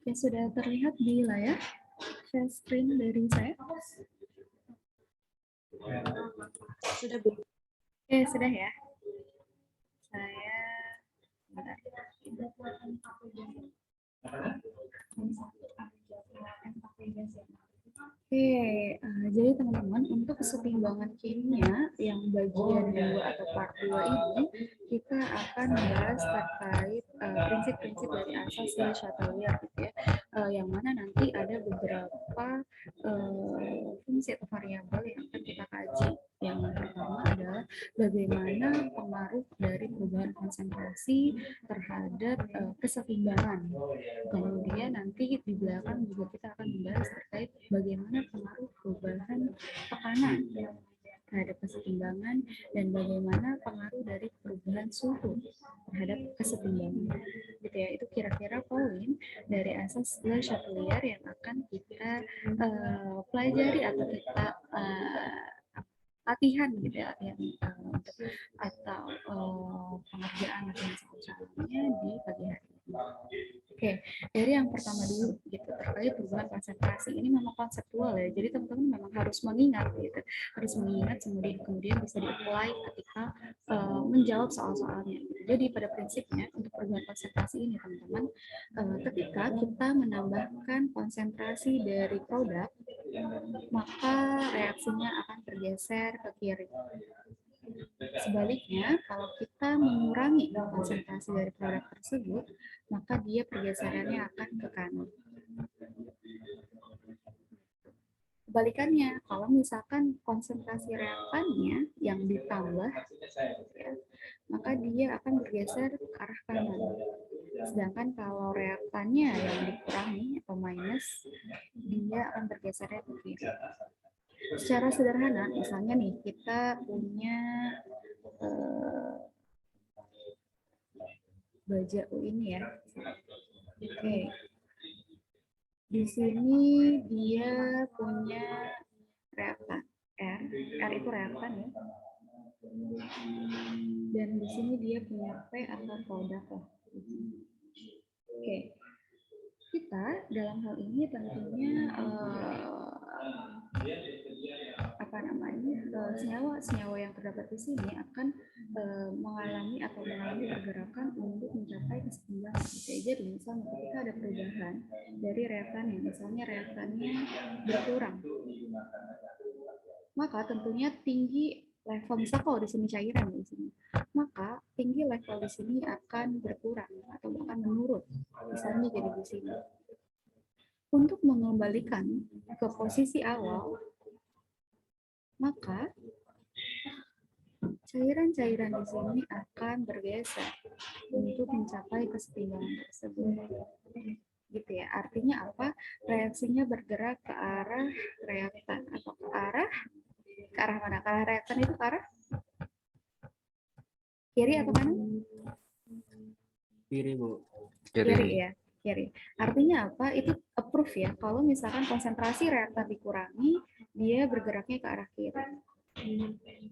Oke, sudah terlihat di layar share screen dari saya? Sudah, Bu. Oke, sudah ya. Saya bentar. Oke, jadi teman-teman untuk kesetimbangan kimia yang bagian 2 atau part 2 ini kita akan bahas terkait prinsip-prinsip dari asas Le Chatelier gitu ya, yang mana nanti ada beberapa fungsi atau variabel yang akan kita kaji. Yang pertama adalah bagaimana pengaruh dari perubahan konsentrasi terhadap kesetimbangan. Kemudian nanti di belakang juga kita akan membahas terkait bagaimana pengaruh perubahan tekanan terhadap kesetimbangan dan bagaimana pengaruh dari perubahan suhu terhadap kesetimbangan. Gitu ya, itu kira-kira poin dari asas Le Chatelier yang akan kita pelajari atau kita latihan gitu ya, latihan atau pengerjaan atau misalnya di pagi hari ini. Oke, dari yang pertama dulu gitu terkait perubahan konsentrasi ini memang konseptual ya. Jadi teman-teman memang harus mengingat gitu, harus mengingat kemudian bisa di-apply ketika menjawab soal-soalnya. Gitu. Jadi pada prinsipnya untuk perubahan konsentrasi ini teman-teman, ketika kita menambahkan konsentrasi dari produk, maka reaksinya akan bergeser ke kiri. Sebaliknya, kalau kita mengurangi konsentrasi dari produk tersebut, maka dia pergeserannya akan ke kanan. Kebalikannya, kalau misalkan konsentrasi reaktannya yang ditambah, ya, maka dia akan bergeser ke arah kanan. Sedangkan kalau reaktannya yang dikurangi atau minus, dia akan bergesernya ke kiri. Secara sederhana, misalnya nih kita punya baja ini ya. Oke. Di sini dia punya reaktan R. R itu reaktan ya. Dan di sini dia punya P atau produk lah. Oke. Kita dalam hal ini tentunya senyawa yang terdapat di sini akan mengalami pergerakan untuk mencapai keseimbangan. Jadi misalnya ketika ada perubahan dari reaktannya, misalnya reaktannya berkurang, maka tentunya tinggi level, misal kalau di sini cairan di sini, maka tinggi level di sini akan berkurang atau akan menurun, misalnya jadi di sini. Untuk mengembalikan ke posisi awal, maka cairan-cairan di sini akan bergeser untuk mencapai kesetimbangan tersebut. Gitu ya. Artinya apa? Reaksinya bergerak ke arah reaktan atau ke arah mana? Ke arah reaktan itu ke arah kiri atau kanan? Kiri, Bu. Kiri ya. Kiri. Artinya apa? Itu approve ya. Kalau misalkan konsentrasi reaktan dikurangi, dia bergeraknya ke arah kiri.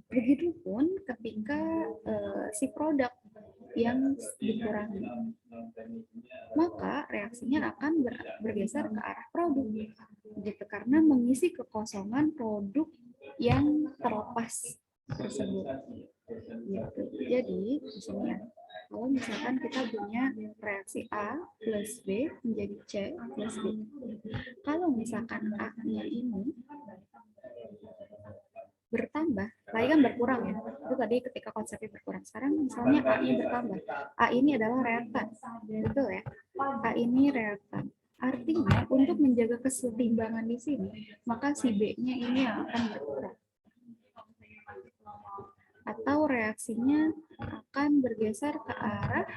Begitupun ketika si produk yang dikurangi, maka reaksinya akan bergeser ke arah produk, gitu, karena mengisi kekosongan produk yang terlepas tersebut. Gitu. Jadi di sini ya, kalau misalkan kita punya reaksi A plus B menjadi C plus B, kalau misalkan A-nya ini bertambah, tadi kan berkurang ya, itu tadi ketika konsepnya berkurang. Sekarang misalnya A-nya bertambah, A ini adalah reaktan, betul ya, A ini reaktan. Artinya untuk menjaga kesetimbangan di sini, maka si B-nya ini yang akan berkurang. Atau reaksinya akan bergeser ke arah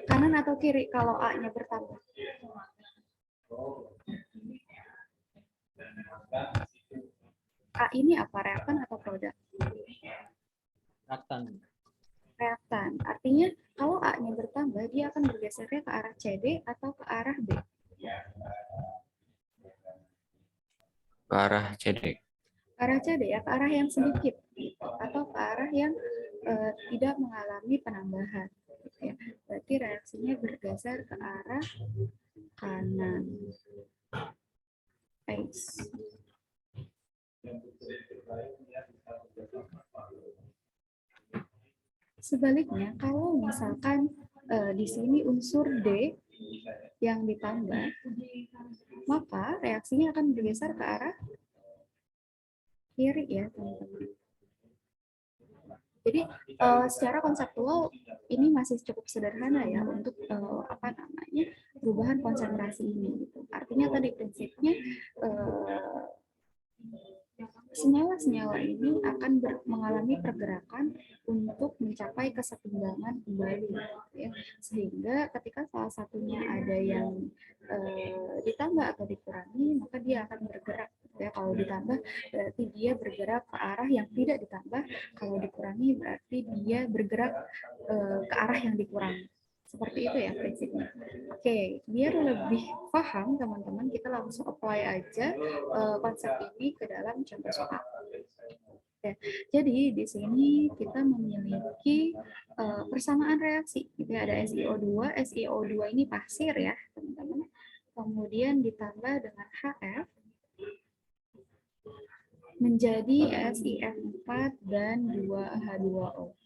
kanan atau kiri kalau A-nya bertambah. A ini apa? Reaktan atau produk? Reaktan. Reaktan. Artinya kalau A-nya bertambah, dia akan bergesernya ke arah CD atau ke arah B? Ke arah CD. Ke arah CD ya, ke arah yang sedikit atau ke arah yang tidak mengalami penambahan. gitu ya. Berarti reaksinya bergeser ke arah kanan. Ice. Sebaliknya, kalau misalkan di sini unsur D yang ditambah, maka reaksinya akan bergeser ke arah kiri ya, teman-teman. Jadi secara konseptual ini masih cukup sederhana ya untuk apa namanya perubahan konsentrasi ini. Gitu. Artinya tadi prinsipnya senyawa-senyawa ini akan mengalami pergerakan untuk mencapai kesetimbangan kembali, ya. Sehingga ketika salah satunya ada yang ditambah atau dikurangi, maka dia akan bergerak. Ya, kalau ditambah berarti dia bergerak ke arah yang tidak ditambah, kalau dikurangi berarti dia bergerak ke arah yang dikurangi. Seperti itu ya prinsipnya. Oke, biar lebih paham teman-teman, kita langsung apply aja konsep ini ke dalam contoh soal. Oke, jadi di sini kita memiliki persamaan reaksi. Gitu ya, ada SiO2. SiO2 ini pasir ya teman-teman. Kemudian ditambah dengan HF menjadi SiF4 dan 2H2O.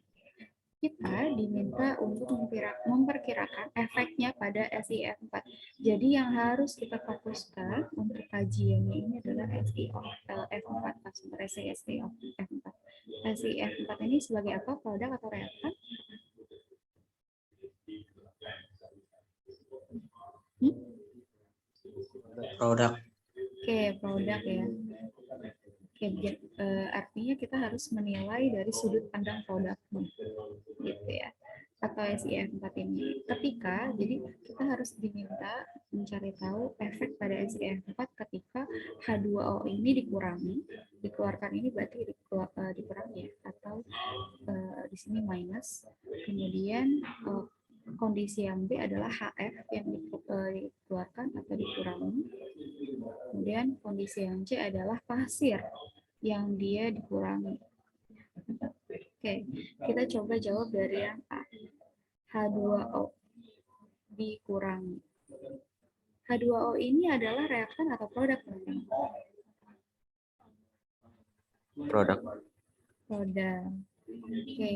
Kita diminta untuk memperkirakan efeknya pada SiF4. Jadi yang harus kita fokuskan untuk kajiannya ini adalah SiF4 atau SiF4. SiF4 ini sebagai apa? Produk atau reaktan? Produk. Oke, produk ya. Oke, artinya kita harus menilai dari sudut pandang produknya, gitu ya, atau SiF4 ini. Ketika, jadi kita harus diminta mencari tahu efek pada SiF4 ketika H2O ini dikurangi, dikeluarkan ini berarti dikurangi ya, atau di sini minus. Kemudian kondisi yang B adalah HF yang dikeluarkan atau dikurangi. Kemudian kondisi yang C adalah pasir yang dia dikurangi. Oke, kita coba jawab dari yang A. H2O dikurangi. H2O ini adalah reaktan atau produk, teman-teman? Produk. Produk. Oke,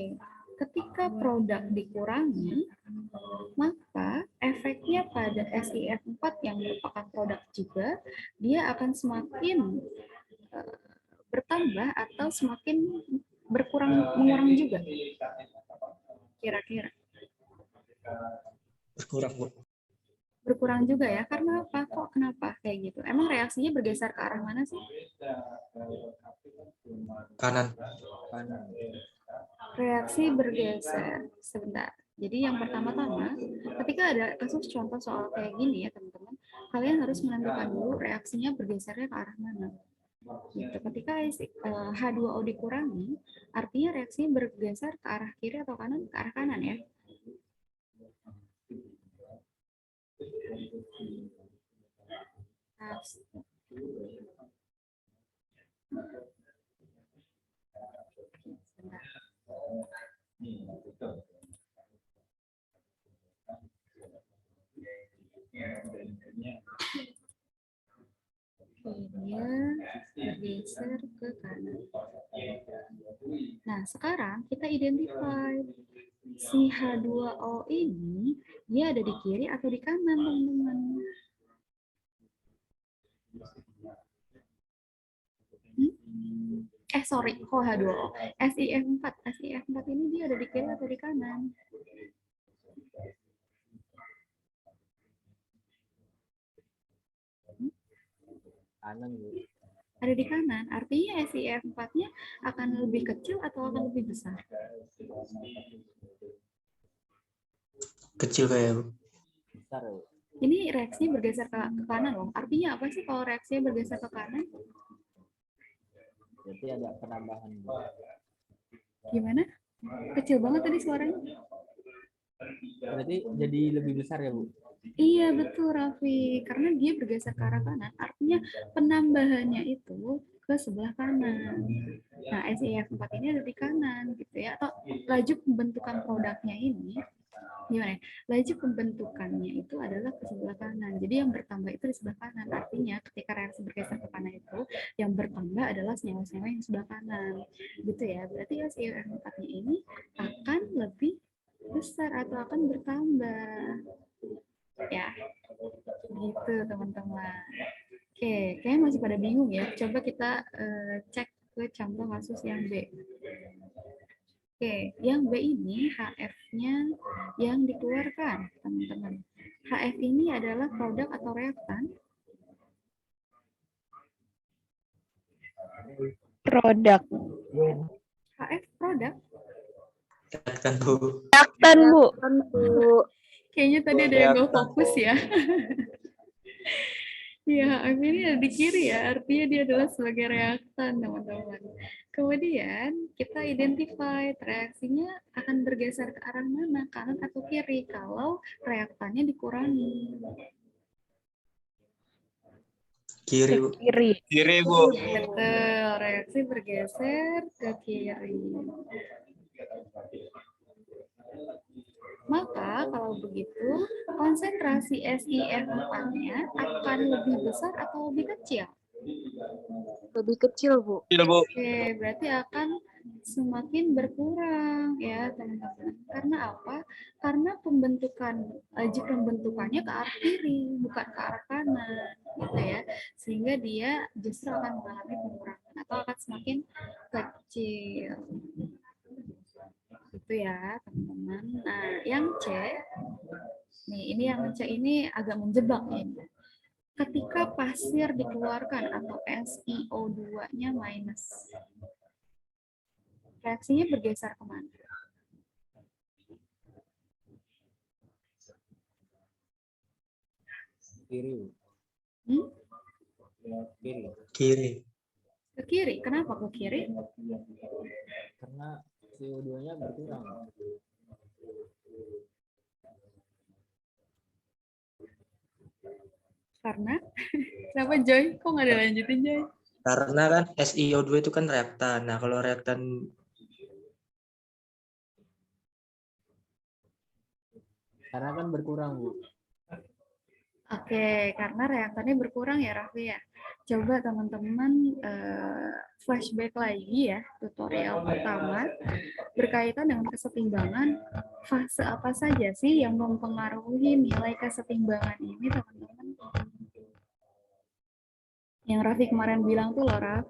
ketika produk dikurangi, maka efeknya pada SiF4 yang merupakan produk juga, dia akan semakin bertambah atau semakin mengurangi juga. Kira-kira. Berkurang, Bu. Berkurang juga ya, karena apa? Kok kenapa kayak gitu? Emang reaksinya bergeser ke arah mana sih? Kanan. Reaksi bergeser. Sebentar. Jadi yang pertama-tama, ketika ada kasus contoh soal kayak gini ya teman-teman, kalian harus menentukan dulu reaksinya bergesernya ke arah mana. Gitu. Ketika H2O dikurangi, artinya reaksinya bergeser ke arah kiri atau kanan? Ke arah kanan ya. Dia bergeser ke kanan. Nah, sekarang kita identify si H2O ini dia ada di kiri atau di kanan, teman-teman. Sorry, kok H2O? SiF4. SiF4 ini dia ada di kiri atau di kanan? Kanan, Bu. Ada di kanan, artinya SiF4-nya akan lebih kecil atau akan lebih besar? Kecil kayak, Bu. Besar, Bu. Ini reaksinya bergeser ke kanan loh. Artinya apa sih kalau reaksinya bergeser ke kanan? Berarti ada penambahan, Bu. Gimana? Kecil banget tadi suaranya. Berarti jadi lebih besar ya, Bu? Iya, betul Raffi. Karena dia bergeser ke arah kanan, artinya penambahannya itu ke sebelah kanan. Nah, SiF4 ini ada di kanan gitu ya. Atau laju pembentukan produknya ini gimana ya? Laju pembentukannya itu adalah ke sebelah kanan. Jadi yang bertambah itu di sebelah kanan. Artinya ketika reaksi bergeser ke kanan itu, yang bertambah adalah senyawa-senyawa yang sebelah kanan. Gitu ya. Berarti SiO4-nya ini akan lebih besar atau akan bertambah. Ya, gitu teman-teman. Oke, kayaknya masih pada bingung ya. Coba kita cek ke contoh kasus yang B. Oke, yang B ini HF-nya yang dikeluarkan, teman-teman. HF ini adalah produk atau reaktan? Produk. HF produk? Reaktan, Bu. Reaktan, Bu. Kayaknya tadi ada yang nggak fokus ya. Ya, HF ini ada di kiri ya, artinya dia adalah sebagai reaktan, teman-teman. Kemudian kita identify reaksinya akan bergeser ke arah mana, kanan atau kiri, kalau reaktannya dikurangi. Kiri, Bu. Kiri. Kiri, Bu. Betul, reaksi bergeser ke kiri. Maka kalau begitu, konsentrasi SiF4-nya akan lebih besar atau lebih kecil? Lebih kecil, Bu. Kecil, Bu. Oke, berarti akan semakin berkurang ya teman-teman. Karena apa? Karena laju pembentukannya ke arah kiri, bukan ke arah kanan, gitu ya. Sehingga dia justru akan mengalami pengurangan atau akan semakin kecil. Itu ya teman-teman. Nah, yang C, ini yang C ini agak menjebak ini. Ketika pasir dikeluarkan atau SiO2-nya minus, reaksinya bergeser kemana? Kiri. Hmm? Kiri. Kiri. Ke kiri. Kenapa ke kiri? Karena CO2-nya berkurang. Karena? Kenapa Joy? Kok nggak ada lanjutin Joy? Karena kan SiO2 itu kan reaktan. Nah, kalau reaktan Karena kan berkurang, Bu. Oke, karena reaktannya berkurang ya Raffi ya. Coba teman-teman flashback lagi ya, tutorial pertama berkaitan dengan kesetimbangan. Fase apa saja sih yang mempengaruhi nilai kesetimbangan ini teman-teman? Yang Raffi kemarin bilang tuh loh, Raf.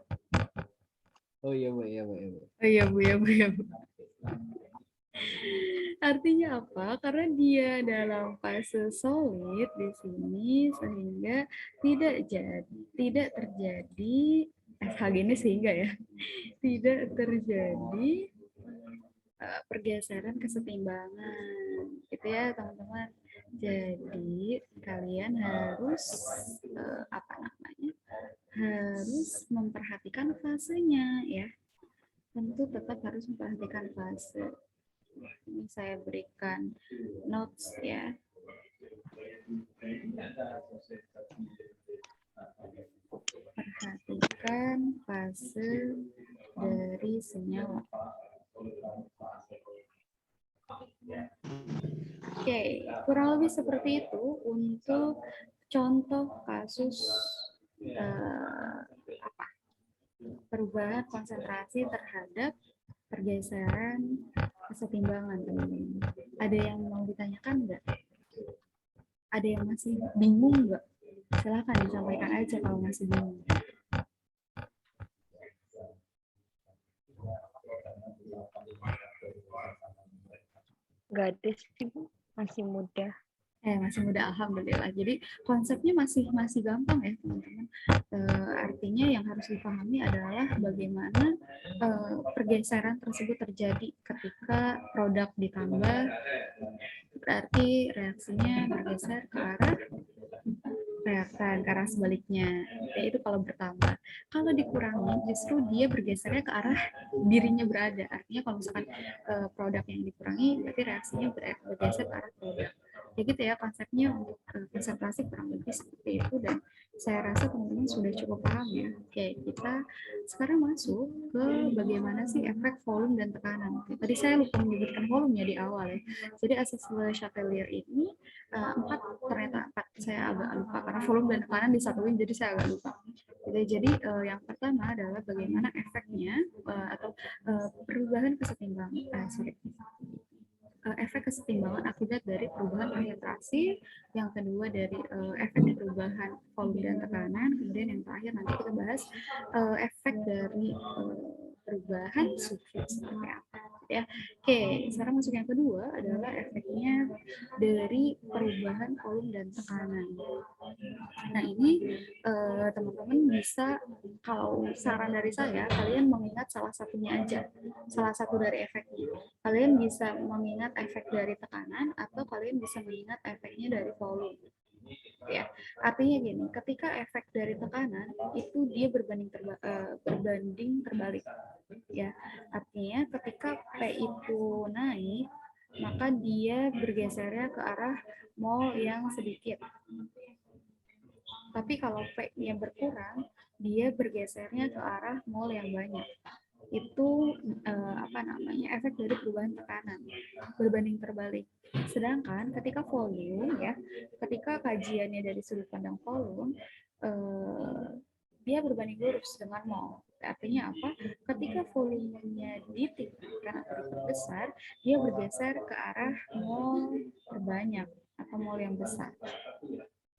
Oh iya, Bu, iya, Bu, iya, Bu. Oh iya Bu, ya Bu, ya Bu. Artinya apa? Karena dia dalam fase solid di sini sehingga tidak terjadi SHG ini sehingga ya tidak terjadi pergeseran kesetimbangan gitu ya teman-teman. Jadi kalian harus harus memperhatikan fasenya ya. Tentu tetap harus memperhatikan fase. Ini saya berikan notes ya. Perhatikan fase dari senyawa. Oke, kurang lebih seperti itu untuk contoh kasus perubahan konsentrasi terhadap pergeseran kesetimbangan, teman-teman. Ada yang mau ditanyakan nggak? Ada yang masih bingung nggak? Silahkan disampaikan aja kalau masih bingung. Nggak ada sih, Bu. Masih muda. Masih muda, alhamdulillah. Jadi konsepnya masih gampang ya teman-teman. Artinya yang harus dipahami adalah bagaimana pergeseran tersebut terjadi ketika produk ditambah, berarti reaksinya bergeser ke arah reaktan, ke arah sebaliknya, yaitu kalau bertambah. Kalau dikurangi, justru dia bergesernya ke arah dirinya berada. Artinya kalau misalkan produk yang dikurangi, berarti reaksinya bergeser ke arah produk. Ya gitu ya konsepnya untuk konsentrasi kurang lebih seperti itu, dan Saya rasa teman-teman sudah cukup paham ya. Oke, kita sekarang masuk ke bagaimana sih efek volume dan tekanan. Oke, tadi saya lupa menyebutkan volumenya di awal ya. Jadi asas Le Chatelier ini ternyata empat. Saya agak lupa karena volume dan tekanan disatuin, jadi saya agak lupa. Jadi yang pertama adalah bagaimana efeknya atau perubahan kesetimbangan. Efek kesetimbangan akibat dari perubahan konsentrasi, yang kedua dari efek perubahan volume dan tekanan, kemudian yang terakhir nanti kita bahas efek dari perubahan suhu seperti apa ya. Oke, sekarang masuk yang kedua adalah efeknya dari perubahan volume dan tekanan. Nah ini teman-teman bisa, kalau saran dari saya, kalian mengingat salah satunya aja, salah satu dari efeknya. Kalian bisa mengingat efek dari tekanan atau kalian bisa mengingat efeknya dari volume. Ya, artinya gini, ketika efek dari tekanan itu dia berbanding terbalik. Ya, artinya ketika P itu naik, maka dia bergesernya ke arah mol yang sedikit. Tapi kalau P-nya berkurang, dia bergesernya ke arah mol yang banyak. Itu efek dari perubahan tekanan, berbanding terbalik. Sedangkan ketika volume ya, ketika kajiannya dari sudut pandang volume, dia berbanding lurus dengan mol. Artinya apa? Ketika volumenya ditingkatkan atau diperbesar, dia bergeser ke arah mol terbanyak atau mol yang besar.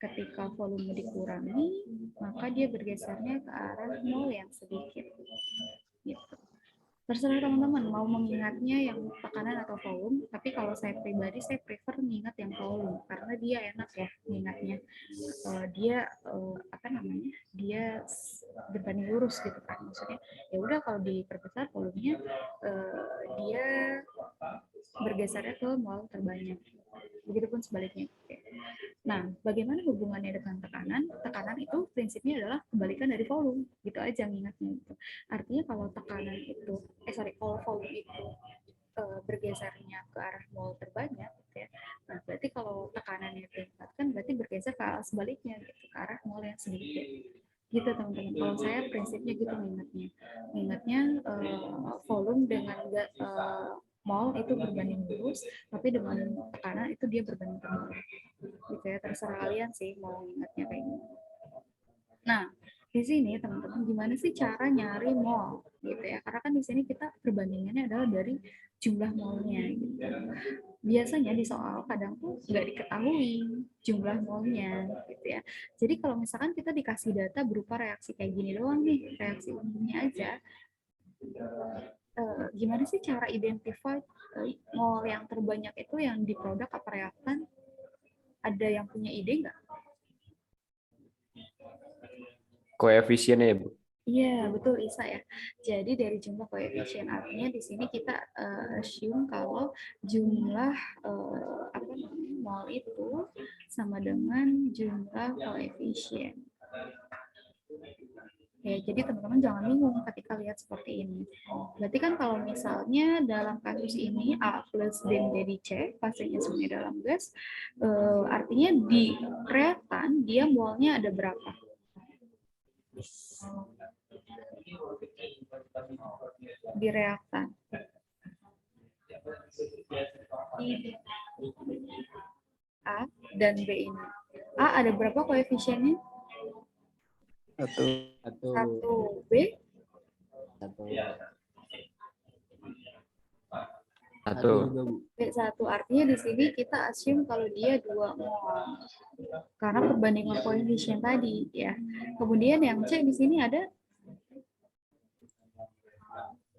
Ketika volume dikurangi, maka dia bergesernya ke arah mol yang sedikit. Gitu. Terserah teman-teman mau mengingatnya yang tekanan atau volume, tapi kalau saya pribadi saya prefer mengingat yang volume karena dia enak ya mengingatnya. Dia dia berbanding lurus gitu kan, maksudnya ya udah kalau diperbesar volumenya dia bergesernya ke mol terbanyak. Begitupun sebaliknya. Nah, bagaimana hubungannya dengan tekanan? Tekanan itu prinsipnya adalah kebalikan dari volume, gitu aja mengingatnya. Gitu. Artinya kalau tekanan itu, kalau volume itu bergesernya ke arah mol terbanyak, gitu ya. Nah, berarti kalau tekanannya ditingkatkan, berarti bergeser ke arah sebaliknya, gitu, ke arah mol yang sedikit. Gitu teman-teman. Kalau saya prinsipnya gitu mengingatnya volume dengan mol itu berbanding lurus, tapi dengan tekanan itu dia berbanding terbalik. Gitu ya, terserah kalian sih mau ingatnya kayak gini. Nah, di sini teman-teman gimana sih cara nyari mol gitu ya? Karena kan di sini kita perbandingannya adalah dari jumlah molnya gitu. Biasanya di soal kadang tuh nggak diketahui jumlah molnya gitu ya. Jadi kalau misalkan kita dikasih data berupa reaksi kayak gini doang nih, reaksi umumnya aja, gimana sih cara identify mol yang terbanyak itu yang di produk apa reaktan? Ada yang punya ide nggak? Koefisiennya ya, Bu. Iya, betul Isa ya. Jadi dari jumlah koefisien, artinya di sini kita assume kalau jumlah mol itu sama dengan jumlah koefisien. Ya, jadi teman-teman jangan bingung ketika lihat seperti ini. Berarti kan kalau misalnya dalam kasus ini A plus B menjadi C, fasenya semuanya dalam gas, artinya di reaktan dia molnya ada berapa? Di reaktan. A dan B ini. A ada berapa koefisiennya? Satu. B? Satu. B1. Artinya di sini kita assume kalau dia 2 mol. Karena perbandingan koefisien tadi ya. Kemudian yang C di sini ada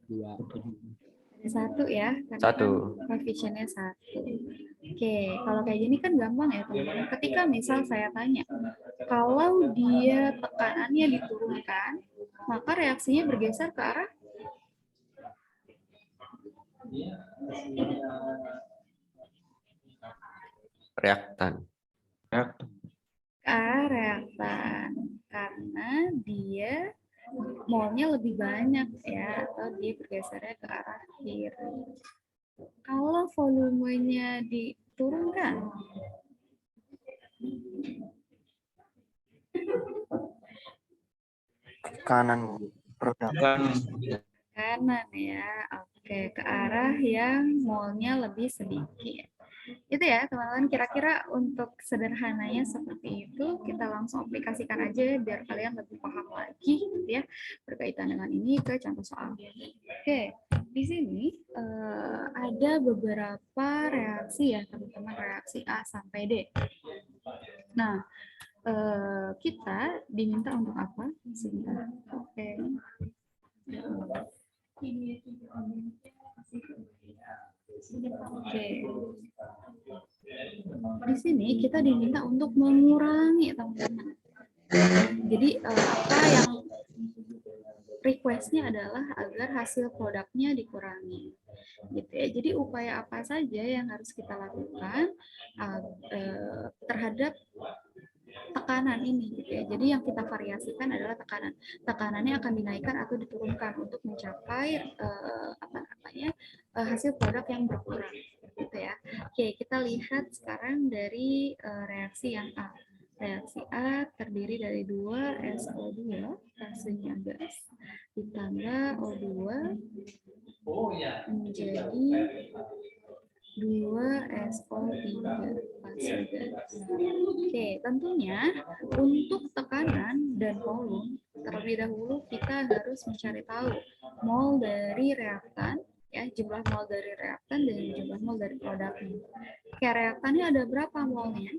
1 ya. Satu. Koefisiennya 1. Oke, kalau kayak gini kan gampang ya teman-teman. Ketika misal saya tanya, kalau dia tekanannya diturunkan, maka reaksinya bergeser ke arah Reaktan. ke arah reaktan karena dia molnya lebih banyak ya, atau dia bergesernya ke arah kiri. Kalau volumenya diturunkan, Kanan produk. Kanan ya. Oke, ke arah yang molnya lebih sedikit. Itu ya teman-teman, kira-kira untuk sederhananya seperti itu. Kita langsung aplikasikan aja biar kalian lebih paham lagi gitu ya berkaitan dengan ini ke contoh soal. Oke, di sini ada beberapa reaksi ya teman-teman, reaksi A sampai D. Nah, kita diminta untuk apa? Sebentar. Oke. Oke. Di sini kita diminta untuk mengurangi teman-teman. Jadi apa yang request-nya adalah agar hasil produknya dikurangi. Gitu ya. Jadi upaya apa saja yang harus kita lakukan terhadap tekanan ini gitu ya. Jadi yang kita variasikan adalah tekanan. Tekanannya akan dinaikkan atau diturunkan untuk mencapai hasil produk yang berkurang gitu ya. Oke, kita lihat sekarang dari reaksi yang A. Reaksi A terdiri dari 2 SO2 fasenya gas ditambah O2 menjadi 2SO3 fase gas. Oke, tentunya untuk tekanan dan volume terlebih dahulu kita harus mencari tahu mol dari reaktan ya, jumlah mol dari reaktan dan jumlah mol dari produknya. Oke, reaktannya ada berapa molnya?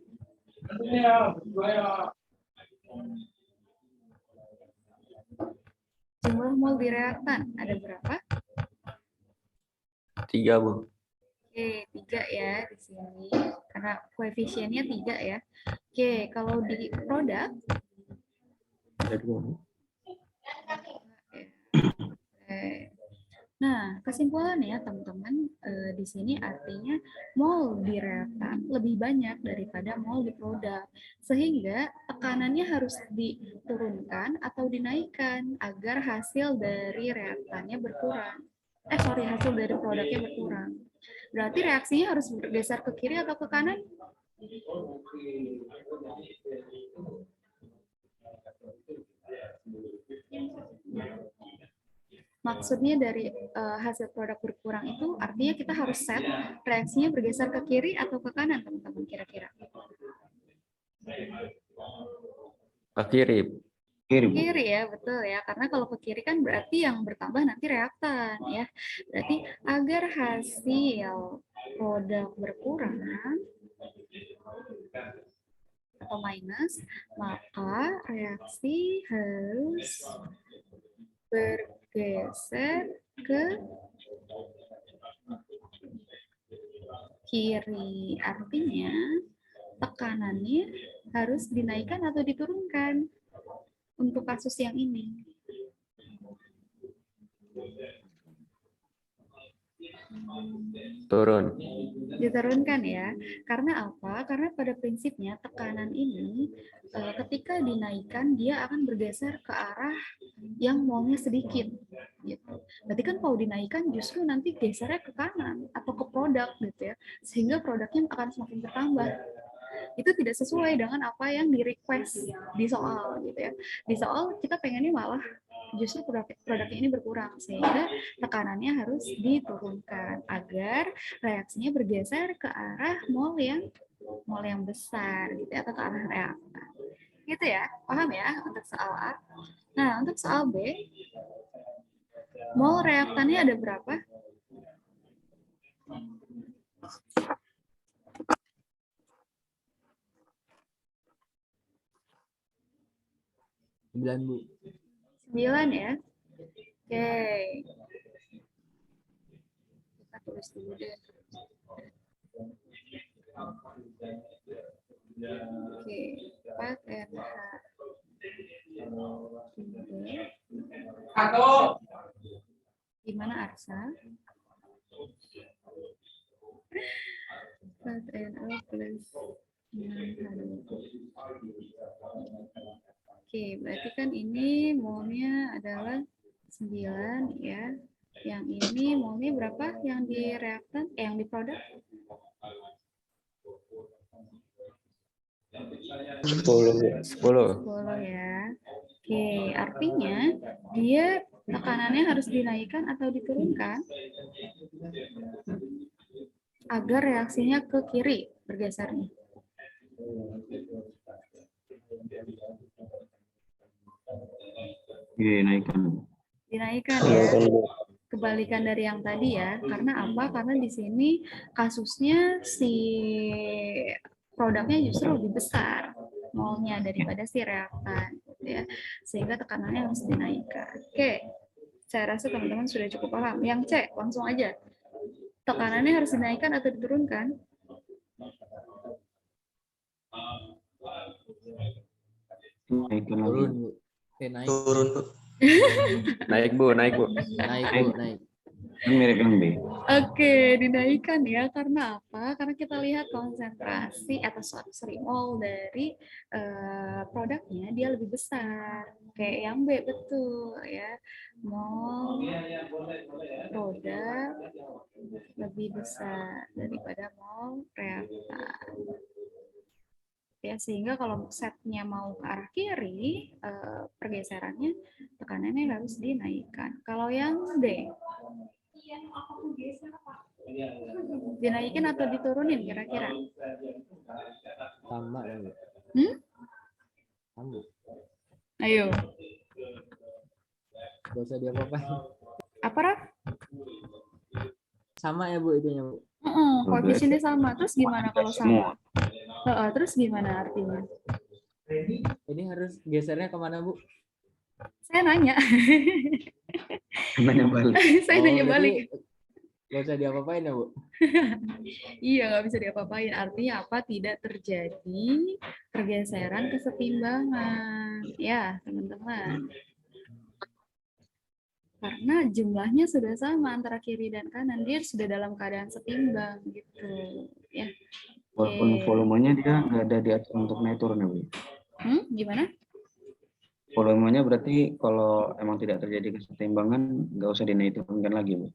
Jumlah mol di reaktan ada berapa? 3, Bu. Oke, 3 ya di sini. Karena koefisiennya 3 ya. Oke, kalau di produk Ada 2. Nah, kesimpulannya teman-teman di sini artinya mol di reaktan lebih banyak daripada mol di produk. Sehingga tekanannya harus diturunkan atau dinaikkan agar hasil dari reaktannya berkurang. Hasil dari produknya berkurang. Berarti reaksinya harus bergeser ke kiri atau ke kanan? Maksudnya dari hasil produk berkurang itu artinya kita harus set reaksinya bergeser ke kiri atau ke kanan, teman-teman, kira-kira? Ke kiri. Kiri ya, betul ya. Karena kalau ke kiri kan berarti yang bertambah nanti reaktan ya. Berarti agar hasil produk berkurang atau minus, maka reaksi harus bergeser ke kiri. Artinya tekanannya harus dinaikkan atau diturunkan untuk kasus yang ini. Turun. Diturunkan ya. Karena apa? Karena pada prinsipnya tekanan ini ketika dinaikkan dia akan bergeser ke arah yang molnya sedikit gitu. Berarti kan kalau dinaikkan justru nanti gesernya ke kanan atau ke produk gitu ya. Sehingga produknya akan semakin bertambah. Itu tidak sesuai dengan apa yang di request di soal gitu ya. Di soal kita pengennya malah justru produknya ini berkurang sehingga tekanannya harus diturunkan agar reaksinya bergeser ke arah mol yang besar gitu ya, atau ke arah reaktan. Gitu ya, paham ya untuk soal A. Nah, untuk soal B, mol reaktannya ada berapa? Sembilan, Bu. 9 ya. Oke. Kita tulis dulu deh. Oke, 4NH. Gimana Arsa? 4NO plus 6H2. Oke, berarti kan ini molnya adalah 9 ya. Yang ini molnya berapa yang di reaktan? Yang di produk? 10. 10 ya. Oke, artinya dia tekanannya harus dinaikkan atau diturunkan agar reaksinya ke kiri bergesernya. Dinaikkan. Dinaikkan ya. Kebalikan dari yang tadi ya. Karena apa? Karena di sini kasusnya si produknya justru lebih besar molnya daripada si reaktan gitu ya. Sehingga tekanannya harus dinaikkan. Oke. Saya rasa teman-teman sudah cukup paham. Yang C, langsung aja. Tekanannya harus dinaikkan atau diturunkan? Dinaikkan lagi. Turun, Bu. Naik. Turun, Bu. Naik Bu. Naik, Bu, naik. Kan mirip yang B. Oke, dinaikkan ya. Karena apa? Karena kita lihat konsentrasi atau sorry, mol dari produknya dia lebih besar. Kayak yang B, betul ya. Mol produk lebih besar daripada mol reaktan. Ya, sehingga kalau setnya mau ke arah kiri, pergeserannya tekanannya harus dinaikkan. Kalau yang D, dinaikin atau diturunin kira-kira? Sama ya, Bu. Sama. Ayo. Gak usah diapa-apain. Apa, Raf? Sama ya, Bu, itunya, Bu. Koefisiennya sama. Terus gimana kalau sama? Terus gimana artinya? Ini harus gesernya kemana, Bu? Saya nanya. Nanya balik. Saya nanya balik. Gak usah diapa-apain ya, Bu? Iya, nggak bisa diapa-apain. Artinya apa? Tidak terjadi pergeseran kesetimbangan. Ya, teman-teman. Karena jumlahnya sudah sama antara kiri dan kanan. Dia sudah dalam keadaan setimbang gitu. Ya. Walaupun volumenya dia nggak ada diatur untuk naik turun ya, Bu. Gimana? Volumenya berarti kalau emang tidak terjadi kesetimbangan, nggak usah dinaik turunkan lagi, Bu.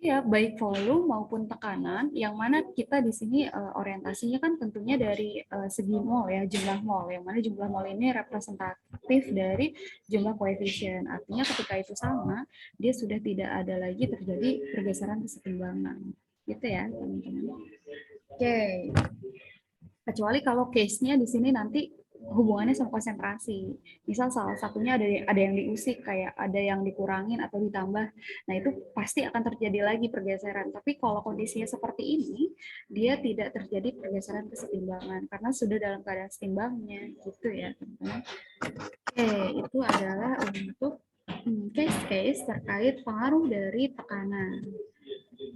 Ya, baik volume maupun tekanan, yang mana kita di sini orientasinya kan tentunya dari segi mol ya, jumlah mol, yang mana jumlah mol ini representatif dari jumlah koefisien. Artinya ketika itu sama, dia sudah tidak ada lagi terjadi pergeseran kesetimbangan. Gitu ya, teman-teman. Oke. Kecuali kalau case-nya di sini nanti hubungannya sama konsentrasi. Misal salah satunya ada yang diusik, kayak ada yang dikurangin atau ditambah. Nah, itu pasti akan terjadi lagi pergeseran. Tapi kalau kondisinya seperti ini, dia tidak terjadi pergeseran kesetimbangan karena sudah dalam keadaan setimbangnya, gitu ya, teman-teman. Oke, itu adalah untuk case-case terkait pengaruh dari tekanan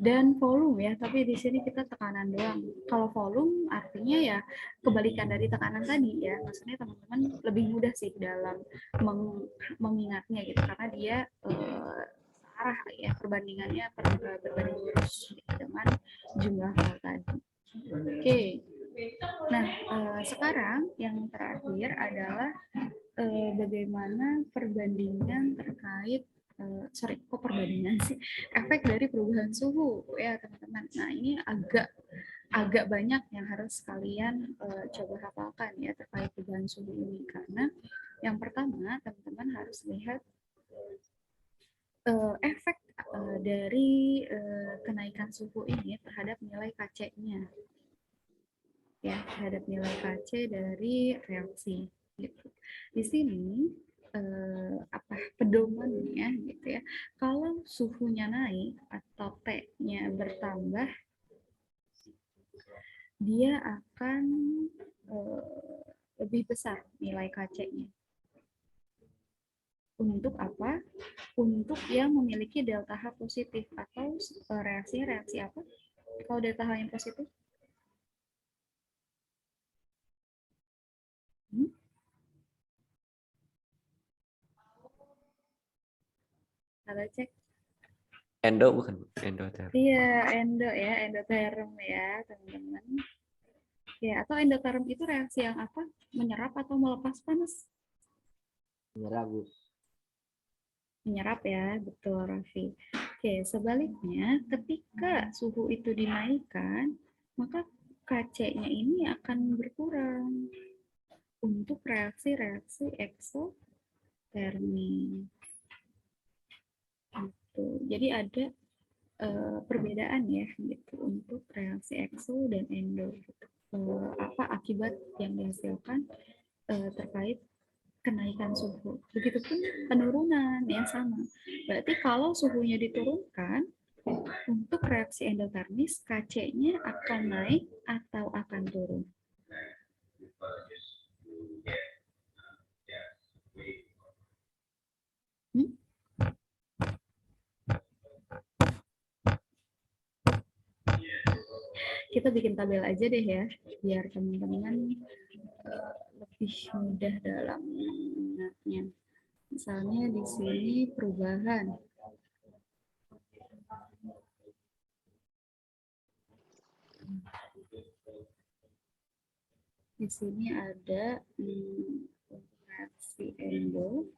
dan volume ya, tapi di sini kita tekanan doang. Kalau volume artinya ya kebalikan dari tekanan tadi ya, maksudnya teman-teman lebih mudah sih dalam mengingatnya gitu, karena dia arah ya, perbandingannya berbanding lurus dengan jumlah mol tadi. Oke. Nah, sekarang yang terakhir adalah bagaimana perbandingan terkait kok perbandingan sih, efek dari perubahan suhu ya teman-teman. Nah, ini agak banyak yang harus kalian coba hafalkan ya terkait perubahan suhu ini, karena yang pertama teman-teman harus lihat efek dari kenaikan suhu ini terhadap nilai KC-nya ya, terhadap nilai KC dari reaksi gitu. Di sini pedomannya gitu ya, kalau suhunya naik atau T-nya bertambah, dia akan lebih besar nilai KC-nya. Untuk apa? Untuk yang memiliki delta H positif, atau reaksi apa kalau delta H yang positif? Halo, cek. Endo bukan, Bu? Endoterm. Iya, endoterm ya, teman-teman. Ya, atau endoterm itu reaksi yang apa? Menyerap atau melepas panas? Menyerap, Bu. Menyerap ya, betul, Raffi. Oke, sebaliknya ketika suhu itu dinaikkan, maka Kc-nya ini akan berkurang untuk reaksi-reaksi eksotermi. Gitu. Jadi ada perbedaan ya gitu untuk reaksi ekso dan endo. Gitu. Apa akibat yang dihasilkan terkait kenaikan suhu. Begitupun penurunan yang sama. Berarti kalau suhunya diturunkan, untuk reaksi endotermis, Kc-nya akan naik atau akan turun? Hmm? Kita bikin tabel aja deh ya, biar teman-teman lebih mudah dalam mengingatnya. Misalnya di sini perubahan. Di sini ada reaksi endo.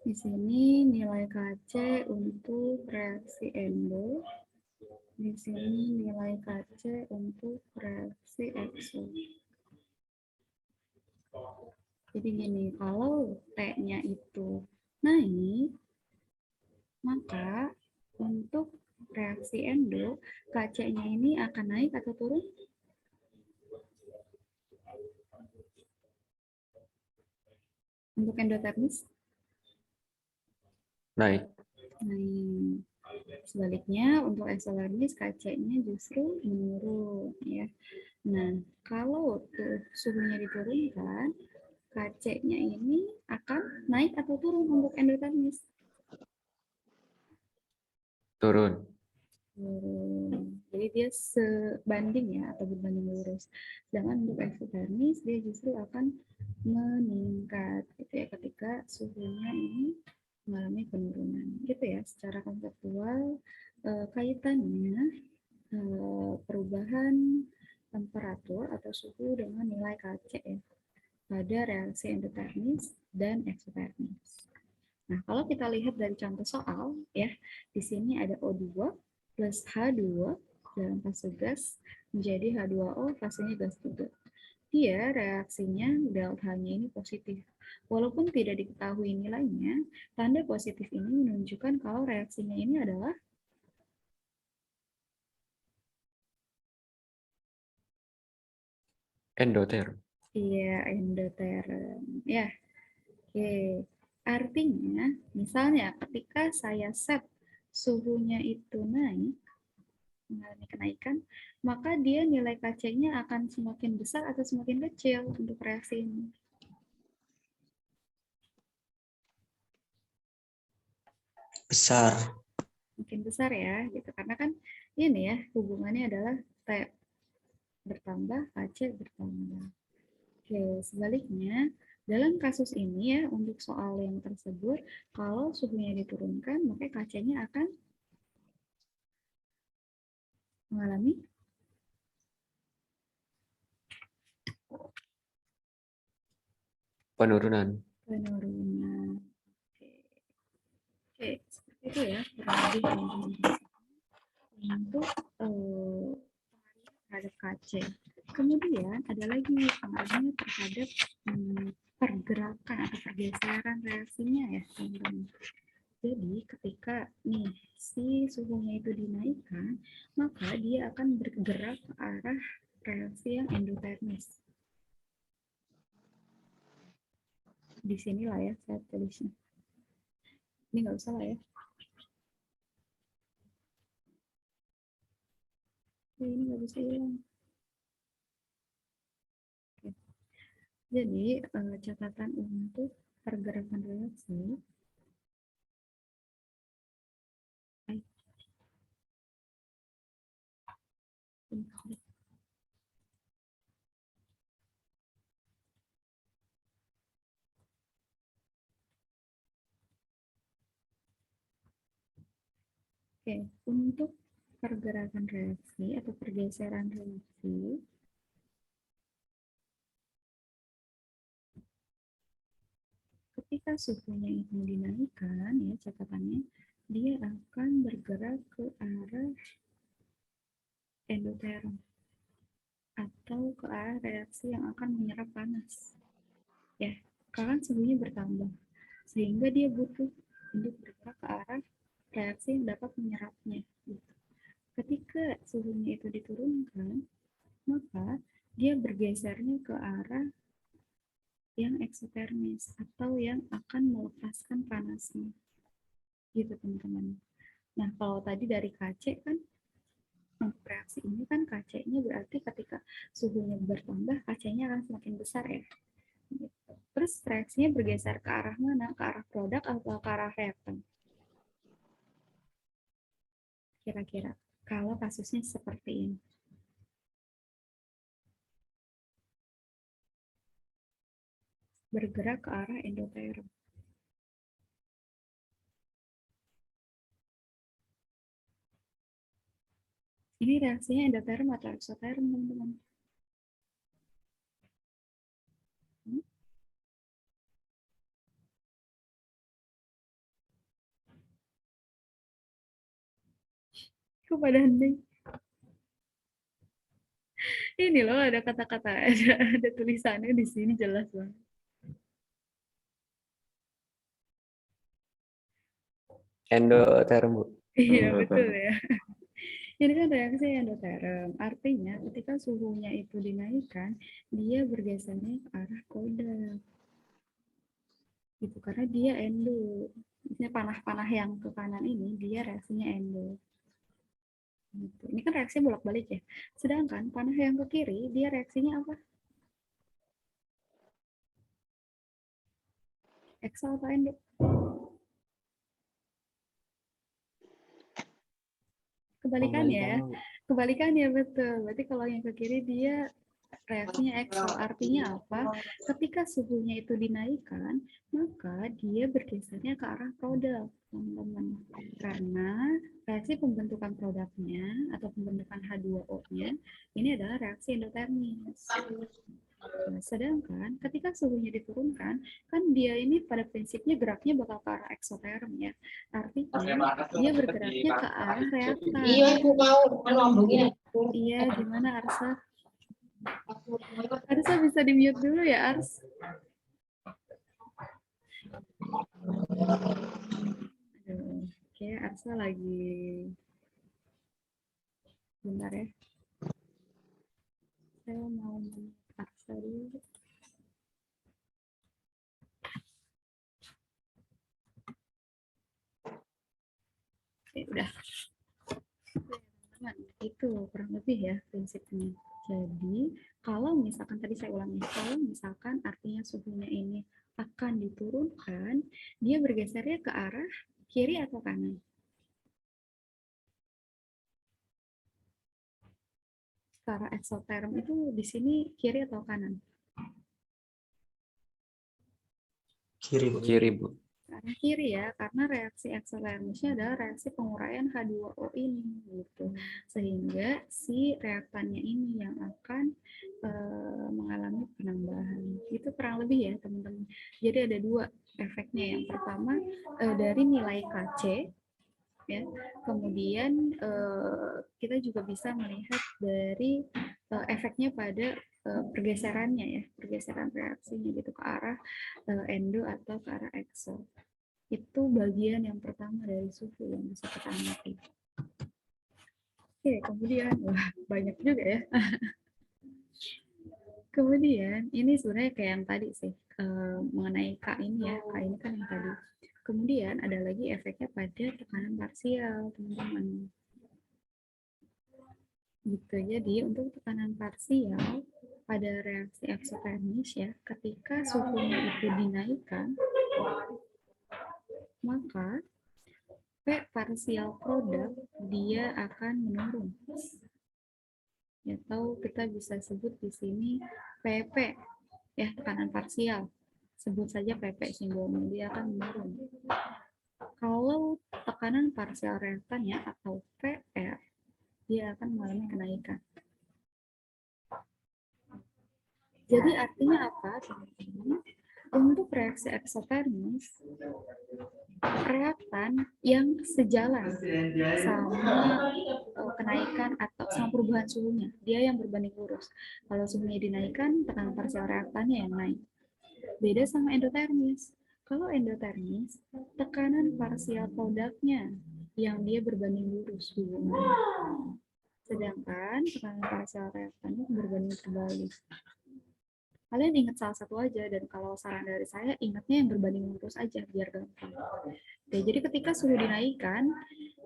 Di sini nilai Kc untuk reaksi endo. Di sini nilai Kc untuk reaksi ekso. Jadi gini, kalau T-nya itu naik, maka untuk reaksi endo, Kc-nya ini akan naik atau turun? Untuk endotermis? Naik. Naik. Sebaliknya untuk eksotermis Kc-nya justru menurun ya. Nah, kalau tuh suhunya diturunkan, Kc-nya ini akan naik atau turun untuk endotermis? Turun. Jadi dia sebanding ya atau berbanding lurus. Sedangkan untuk eksotermis dia justru akan meningkat gitu ya ketika suhunya ini mengalami penurunan. Gitu ya secara konseptual kaitannya perubahan temperatur atau suhu dengan nilai Kc ya pada reaksi endotermis dan eksotermis. Nah, kalau kita lihat dari contoh soal ya, di sini ada O2 plus H2 dalam fase gas menjadi H2O fasenya gas 3. Dia reaksinya delta-nya ini positif. Walaupun tidak diketahui nilainya, tanda positif ini menunjukkan kalau reaksinya ini adalah Endoterm. iya endoterm ya. Oke. Artinya, misalnya ketika saya set suhunya itu naik, mengalami kenaikan, maka dia nilai Kc-nya akan semakin besar atau semakin kecil untuk reaksi ini. Besar. Makin besar ya, gitu. Karena kan ini ya hubungannya adalah T bertambah, Kc bertambah. Oke, sebaliknya dalam kasus ini ya untuk soal yang tersebut, kalau suhunya diturunkan, maka Kc-nya akan mengalami Penurunan. penurunan. Oke, seperti itu ya kurang lebih untuk terhadap Kc. Kemudian ada lagi pengaruhnya terhadap pergerakan atau pergeseran reaksinya ya teman-teman. Jadi ketika nih si suhunya itu dinaikkan, maka dia akan bergerak ke arah reaksi yang endotermis. Di sinilah ya saya tulisnya. Ini nggak usah lah ya. Ini nggak bisa hilang. Oke. Jadi catatan untuk pergerakan reaksi. Oke, untuk pergerakan reaksi atau pergeseran reaksi, ketika suhunya itu dinaikkan, ya catatannya, dia akan bergerak ke arah endoterm atau ke arah reaksi yang akan menyerap panas. Ya, karena suhunya bertambah, sehingga dia butuh untuk bergerak ke arah reaksi yang dapat menyerapnya. Gitu. Ketika suhunya itu diturunkan, maka dia bergesernya ke arah yang eksotermis atau yang akan melepaskan panasnya. Gitu teman-teman. Nah, kalau tadi dari KC kan, untuk reaksi ini kan KC-nya berarti ketika suhunya bertambah, KC-nya akan semakin besar ya. Gitu. Terus reaksinya bergeser ke arah mana? Ke arah produk atau ke arah reaktan? Kira-kira, kalau kasusnya seperti ini. Bergerak ke arah endoterm. Ini reaksinya endoterm atau eksoterm, teman-teman? Kepada hening. Ini loh ada kata-kata, ada tulisannya di sini jelas banget. Endoterm, Bu. Iya betul ya. Ini kan reaksi endoterm. Artinya ketika suhunya itu dinaikkan, dia bergesernya ke arah produk. Gitu karena dia endo. Misalnya panah-panah yang ke kanan ini dia reaksinya endo. Gitu. Ini kan reaksi bolak-balik ya. Sedangkan panah yang ke kiri dia reaksinya apa? Ekso atau endo? Kebalikannya betul. Berarti kalau yang ke kiri dia reaksinya ekso. Artinya apa? Ketika suhunya itu dinaikkan, maka dia bergesernya ke arah produk, teman-teman. Karena reaksi pembentukan produknya atau pembentukan H2O-nya ini adalah reaksi endotermis. Nah, sedangkan ketika suhunya diturunkan, kan dia ini pada prinsipnya geraknya bakal ke arah eksoterm ya. Artinya dia bergeraknya ke arah reaktan. Iya, aku mau ngomongin. Iya, gimana Arsa? Arsa bisa di-mute dulu ya, Ars? Aduh, oke, Arsa lagi... Bentar ya. Saya mau Arsa dulu. Oke, udah. Teman-teman, itu kurang lebih ya prinsipnya. Jadi, kalau misalkan tadi saya ulangi, kalau misalkan artinya suhunya ini akan diturunkan, dia bergesernya ke arah kiri atau kanan? Ke arah eksoterm itu di sini kiri atau kanan? Kiri, Bu. Kiri, Bu. Karena kiri ya, karena reaksi eksotermisnya adalah reaksi penguraian H2O ini gitu. Sehingga si reaktannya ini yang akan mengalami penambahan. Itu kurang lebih ya, teman-teman. Jadi ada dua efeknya. Yang pertama dari nilai Kc ya. Kemudian kita juga bisa melihat dari efeknya pada pergeserannya ya, pergeseran reaksinya gitu ke arah endo atau ke arah ekso. Itu bagian yang pertama dari suhu yang bisa kita amati. Oke, kemudian wah, banyak juga ya. Kemudian ini sebenarnya kayak yang tadi sih mengenai K ini ya, K ini kan yang tadi. Kemudian ada lagi efeknya pada tekanan parsial, teman-teman. Gitu. Jadi untuk tekanan parsial pada reaksi eksotermis ya, ketika suhunya itu dinaikkan, maka P parsial produk dia akan menurun. Atau kita bisa sebut di sini PP ya, tekanan parsial. Sebut saja PP simbolnya, dia akan menurun. Kalau tekanan parsial reaktannya atau PR, dia akan mengalami kenaikan. Jadi artinya apa, teman-teman? Untuk reaksi eksotermis, reaktan yang sejalan sama kenaikan atau sama perubahan suhunya, dia yang berbanding lurus. Kalau suhunya dinaikkan, tekanan parsial reaktannya yang naik. Beda sama endotermis. Kalau endotermis, tekanan parsial produknya yang dia berbanding lurus hubungannya. Sedangkan tekanan parsial reaktannya berbanding terbalik. Kalian ingat salah satu aja, dan kalau saran dari saya, ingatnya yang berbanding lurus aja, biar gampang. Oke, jadi ketika suhu dinaikkan,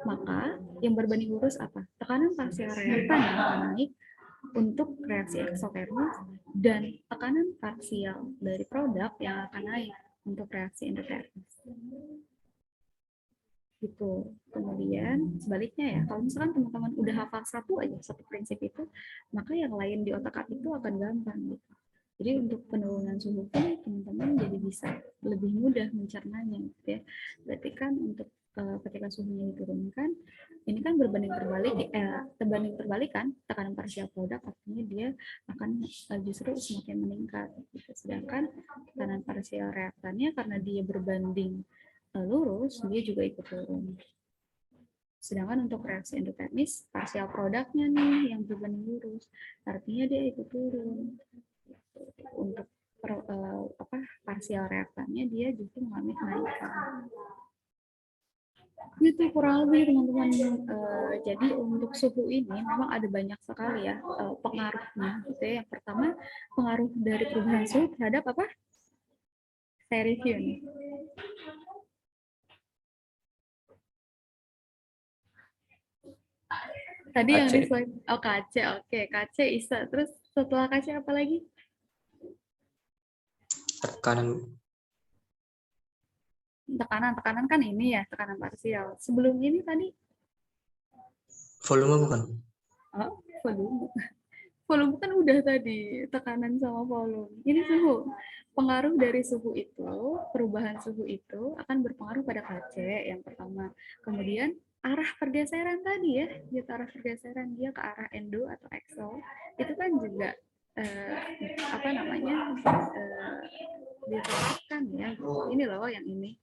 maka yang berbanding lurus apa? Tekanan parsial reaktan yang akan naik untuk reaksi eksotermis, dan tekanan parsial dari produk yang akan naik untuk reaksi endotermis. Gitu. Kemudian sebaliknya ya, kalau misalkan teman-teman udah hafal satu prinsip itu, maka yang lain di otak atik itu akan gampang gitu. Jadi untuk penurunan suhu pun teman-teman jadi bisa lebih mudah mencernanya gitu ya. Berarti kan untuk ketika suhunya diturunkan, ini kan berbanding terbalik kan, tekanan parsial produk artinya dia akan justru semakin meningkat gitu. Sedangkan tekanan parsial reaktannya karena dia berbanding lurus, dia juga ikut turun. Sedangkan untuk reaksi endotermis, parsial produknya nih yang berbanding lurus, artinya dia ikut turun. Untuk parsial reaktannya dia justru mengalami kenaikan. Itu kurang lebih teman-teman. Jadi untuk suhu ini memang ada banyak sekali ya pengaruhnya. Gitu ya. Yang pertama, pengaruh dari perubahan suhu terhadap apa? Saya review nih. Tadi yang di slide, KC, oke, KC Isa. Terus setelah KC apa lagi? Tekanan kan ini ya, tekanan parsial. Sebelum ini tadi Volume bukan? Volume. Volume kan udah tadi, tekanan sama volume. Ini suhu. Pengaruh dari suhu itu, perubahan suhu itu akan berpengaruh pada KC yang pertama. Kemudian arah pergeseran tadi ya, gitu, arah pergeseran dia ke arah endo atau exo, itu kan juga diterapkan ya. Ini loh yang ini.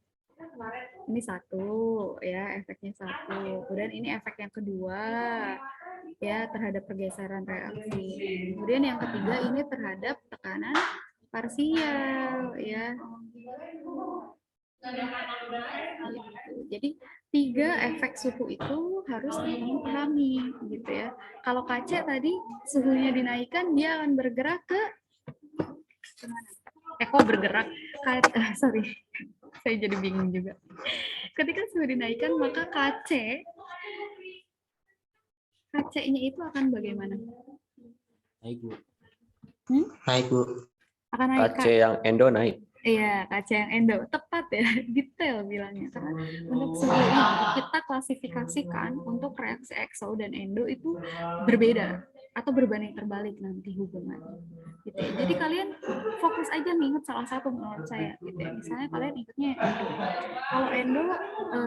Ini satu ya, efeknya satu. Kemudian ini efek yang kedua ya, terhadap pergeseran reaksi. Kemudian yang ketiga ini terhadap tekanan parsial ya. Jadi 3 efek suhu itu harus teman-teman pahami gitu ya. Kalau KC tadi suhunya dinaikkan, dia akan bergerak ke kemana? Kok bergerak? Sorry, saya jadi bingung juga. Ketika suhu dinaikkan, maka KC-nya itu akan bagaimana? Naik, Bu. Naik, Bu. Akan naik. KC yang endo naik. Iya, KC yang endo. Tepat ya, detail bilangnya. Karena untuk suhu ini kita klasifikasikan untuk reaksi exo dan endo itu berbeda atau berbanding terbalik nanti hubungannya. Gitu ya. Jadi kalian fokus aja nginget salah satu menurut saya. Gitu ya. Misalnya kalian ingetnya endo. Kalau endo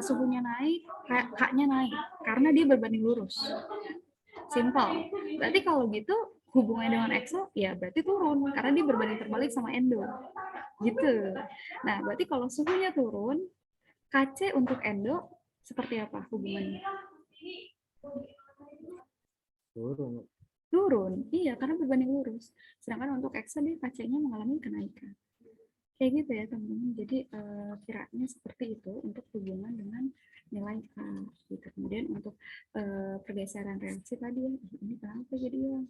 suhunya naik, K-nya naik karena dia berbanding lurus. Simple. Berarti kalau gitu hubungannya dengan exo ya berarti turun karena dia berbanding terbalik sama endo. Gitu. Nah, berarti kalau suhunya turun, KC untuk endo seperti apa hubungannya? Turun. Turun. Iya, karena berbanding lurus. Sedangkan untuk exo dia KC-nya mengalami kenaikan. Kayak gitu ya, teman-teman. Jadi kiranya seperti itu untuk hubungan dengan nilai K. Gitu. Kemudian untuk pergeseran reaksi tadi ya, ini kenapa jadi ya?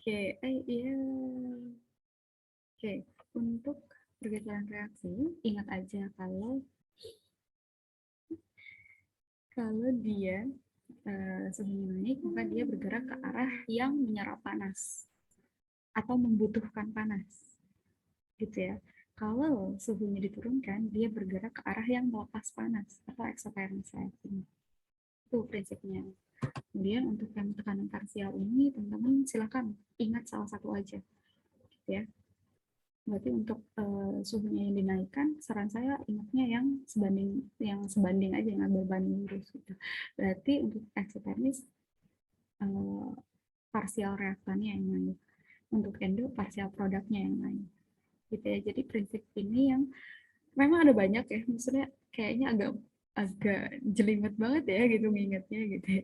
Oke, iya. Oke, untuk pergeseran reaksi, ingat aja kalau dia suhunya naik, maka dia bergerak ke arah yang menyerap panas atau membutuhkan panas, gitu ya. Kalau suhunya diturunkan, dia bergerak ke arah yang melepas panas atau exothermic reaction. Itu prinsipnya. Kemudian untuk yang tekanan parsial ini, teman-teman silakan ingat salah satu aja, gitu ya. Berarti untuk suhunya yang dinaikkan, saran saya ingatnya yang sebanding aja, yang berbanding lurus gitu. Berarti untuk eksotermis parsial reaktannya yang naik. Untuk endo parsial produknya yang naik. Gitu ya. Jadi prinsip ini yang memang ada banyak ya, maksudnya kayaknya agak jelimet banget ya gitu ngingetnya gitu ya.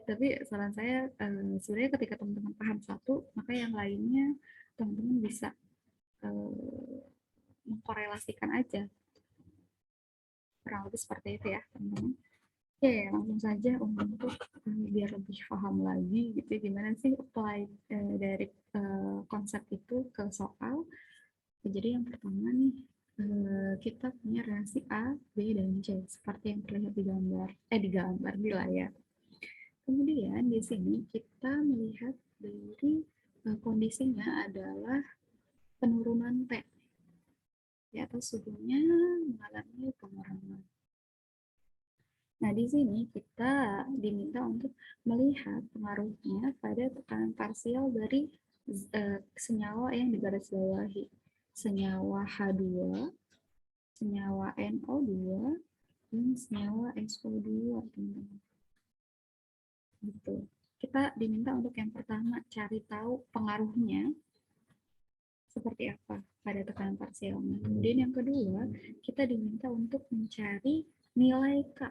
Tapi saran saya sebenarnya ketika teman-teman paham satu, maka yang lainnya teman-teman bisa mengkorelasikan aja. Kurang lebih seperti itu ya teman-teman. Oke, langsung saja untuk biar lebih paham lagi gitu gimana sih apply dari konsep itu ke soal. Jadi yang pertama nih kita punya reaksi A, B, dan C seperti yang terlihat di layar. Kemudian di sini kita melihat dari kondisinya adalah penurunan T. Di atas suhunya mengalami pengurangan. Nah, di sini kita diminta untuk melihat pengaruhnya pada tekanan parsial dari senyawa yang digarisbawahi. Senyawa H2, senyawa NO2, dan senyawa SO2, teman-teman. Gitu. Kita diminta untuk yang pertama cari tahu pengaruhnya seperti apa pada tekanan parsialnya. Kemudian yang kedua, kita diminta untuk mencari nilai K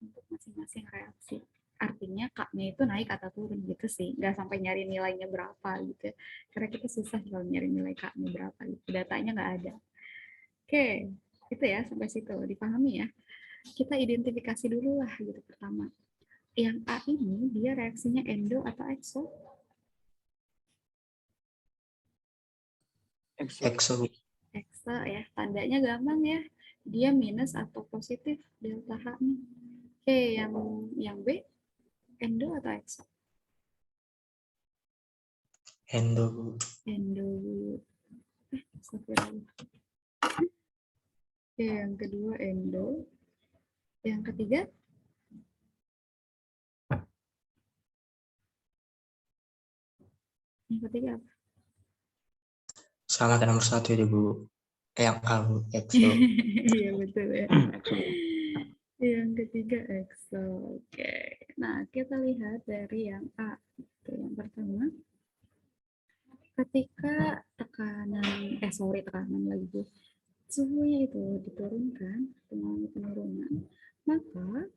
untuk masing-masing reaksi. Artinya K-nya itu naik atau turun gitu sih. Nggak sampai nyari nilainya berapa gitu. Karena kita susah kalau nyari nilai K-nya berapa gitu. Datanya nggak ada. Oke, itu ya sampai situ. Dipahami ya. Kita identifikasi dulu lah gitu pertama. Yang A ini dia reaksinya endo atau exo? Exo. Exo ya. Tandanya gampang ya. Dia minus atau positif delta H-nya. Oke, yang B endo atau exo? Endo. Endo. Oke, yang kedua endo. Yang ketiga apa? Sama kayak nomor 1 ya Bu. Yang A Bu, exo. Iya betul ya. Exo. Yang ketiga exo. Oke. Nah, kita lihat dari yang A. Yang pertama, ketika tekanan lagi, suhunya itu diturunkan, mengalami penurunan, maka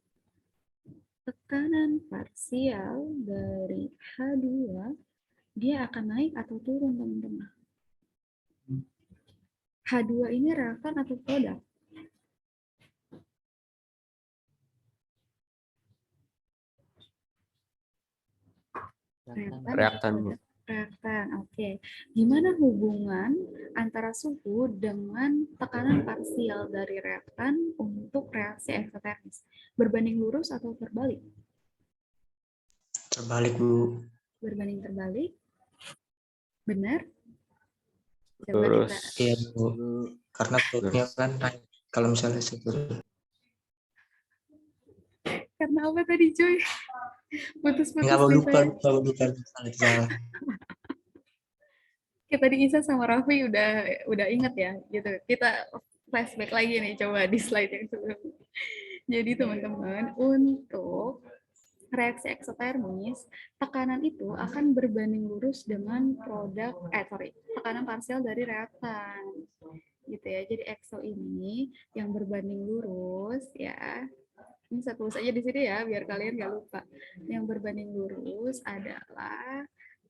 tekanan parsial dari H2 dia akan naik atau turun, teman-teman. H2 ini reaktan atau produk? Reaktan. Reaktan, oke. Gimana hubungan antara suhu dengan tekanan parsial dari reaktan untuk reaksi eksotermis? Berbanding lurus atau terbalik? Terbalik Bu. Berbanding terbalik? Benar? Coba Lurus. kita. Iya Bu. Karena turunnya kan naik. Kalau misalnya turun. Karena apa tadi, Joy? Putus-putus. Enggak mau lupa. Salah. Kita di Isa sama Raffi udah inget ya gitu. Kita flashback lagi nih coba di slide yang sebelumnya. Jadi teman-teman, untuk reaksi eksotermis, tekanan itu akan berbanding lurus dengan tekanan parsial dari reaktan. Gitu ya. Jadi ekso ini yang berbanding lurus ya. Ini saya tulis aja di sini ya biar kalian nggak lupa. Yang berbanding lurus adalah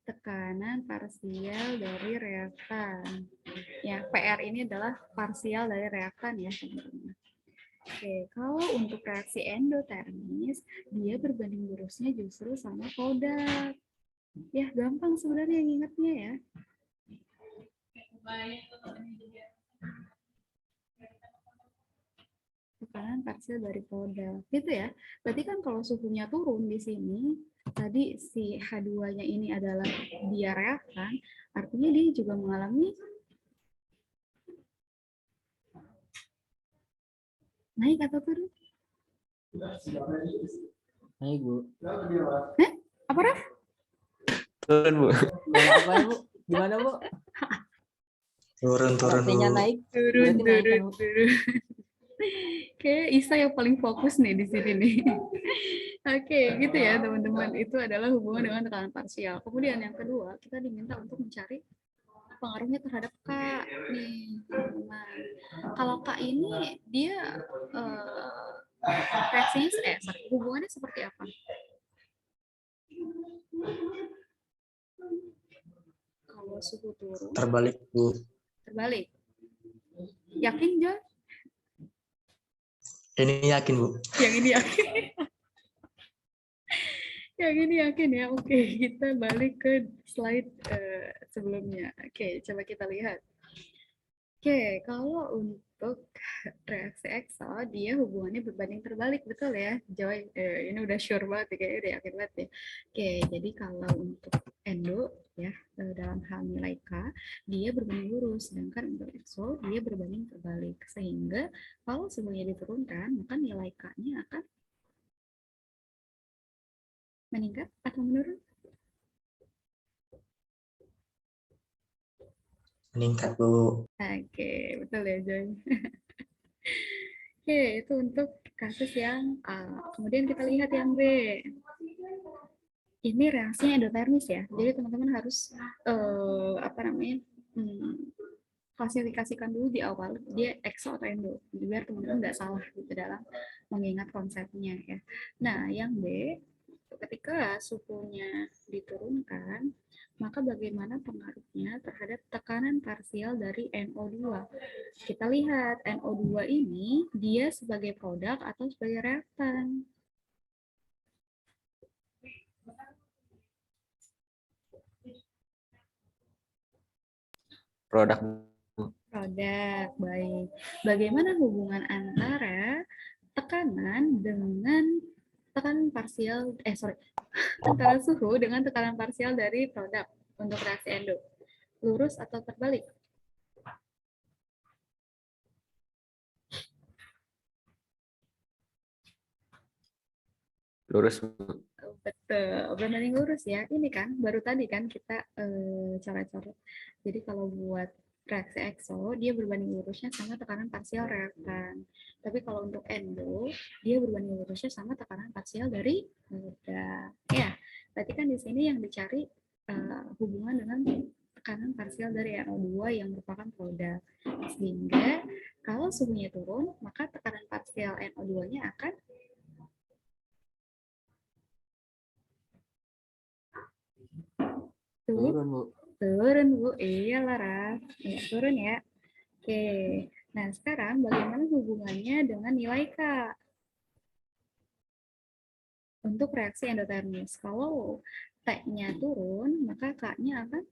tekanan parsial dari reaktan. Ya, PR ini adalah parsial dari reaktan ya, teman-teman. Oke, kalau untuk reaksi endotermis, dia berbanding lurusnya justru sama produk. Ya, gampang sebenarnya ingatnya ya. Tekanan parsial dari produk. Gitu ya. Berarti kan kalau suhunya turun di sini, tadi si H2-nya ini adalah dia reaktan, artinya dia juga mengalami naik atau turun? Naik Bu. Apa, Raf? Turun Bu. Apa ya Bu? Gimana Bu? Turun Kalau turun T-nya Bu. naik, Turun, berarti naik kan, turun, Bu? turun. Kayak Isa yang paling fokus nih di sini nih. Oke, gitu ya teman-teman. Itu adalah hubungan dengan tekanan parsial. Kemudian yang kedua, kita diminta untuk mencari pengaruhnya terhadap K nih, teman-teman. Kalau K ini dia reaksinya hubungannya seperti apa? Kalau suhu turun, Terbalik Bu. terbalik. Yakin, John? Ini yakin Bu. Yang ini yakin. Yang ini yakin ya. Oke, kita balik ke slide sebelumnya. Oke, coba kita lihat. Oke, kalau untuk reaksi EXO, dia hubungannya berbanding terbalik, betul ya? Joy, ini udah sure banget, ya, kayaknya udah yakin banget ya. Oke, jadi kalau untuk endo, ya, dalam hal nilai K, dia berbanding lurus, sedangkan untuk EXO, dia berbanding terbalik. Sehingga kalau semuanya diturunkan, maka nilai K-nya akan meningkat atau menurun? Meningkat Bu. Oke, betul ya, Joy. Oke, itu untuk kasus yang A. Kemudian kita lihat yang B. Ini reaksinya endotermis ya. Jadi teman-teman harus apa namanya? Klasifikasikan dulu di awal dia ekso atau endo biar teman-teman nggak salah gitu dalam mengingat konsepnya ya. Nah, yang B, ketika suhunya diturunkan, maka bagaimana pengaruhnya terhadap tekanan parsial dari NO2? Kita lihat NO2 ini dia sebagai produk atau sebagai reaktan. Produk. Produk, baik. Bagaimana hubungan antara tekanan dengan tekanan parsial, antara suhu dengan tekanan parsial dari produk untuk reaksi endo? Lurus atau terbalik? Lurus. Betul, berbanding lurus ya. Ini kan, baru tadi kan kita coret-coret. Jadi kalau buat reaksi EXO, dia berbanding lurusnya sama tekanan parsial reaktan. Tapi kalau untuk endo, dia berbanding lurusnya sama tekanan parsial dari produk. Ya, berarti kan di sini yang dicari hubungan dengan tekanan parsial dari NO2 yang merupakan produk. Sehingga kalau suhunya turun, maka tekanan parsial NO2-nya akan Turun, Bu. turun, Bu. Iya, Lara. Ya, turun ya. Oke. Nah, sekarang bagaimana hubungannya dengan nilai K? Untuk reaksi endotermis. Kalau T-nya turun, maka K-nya akan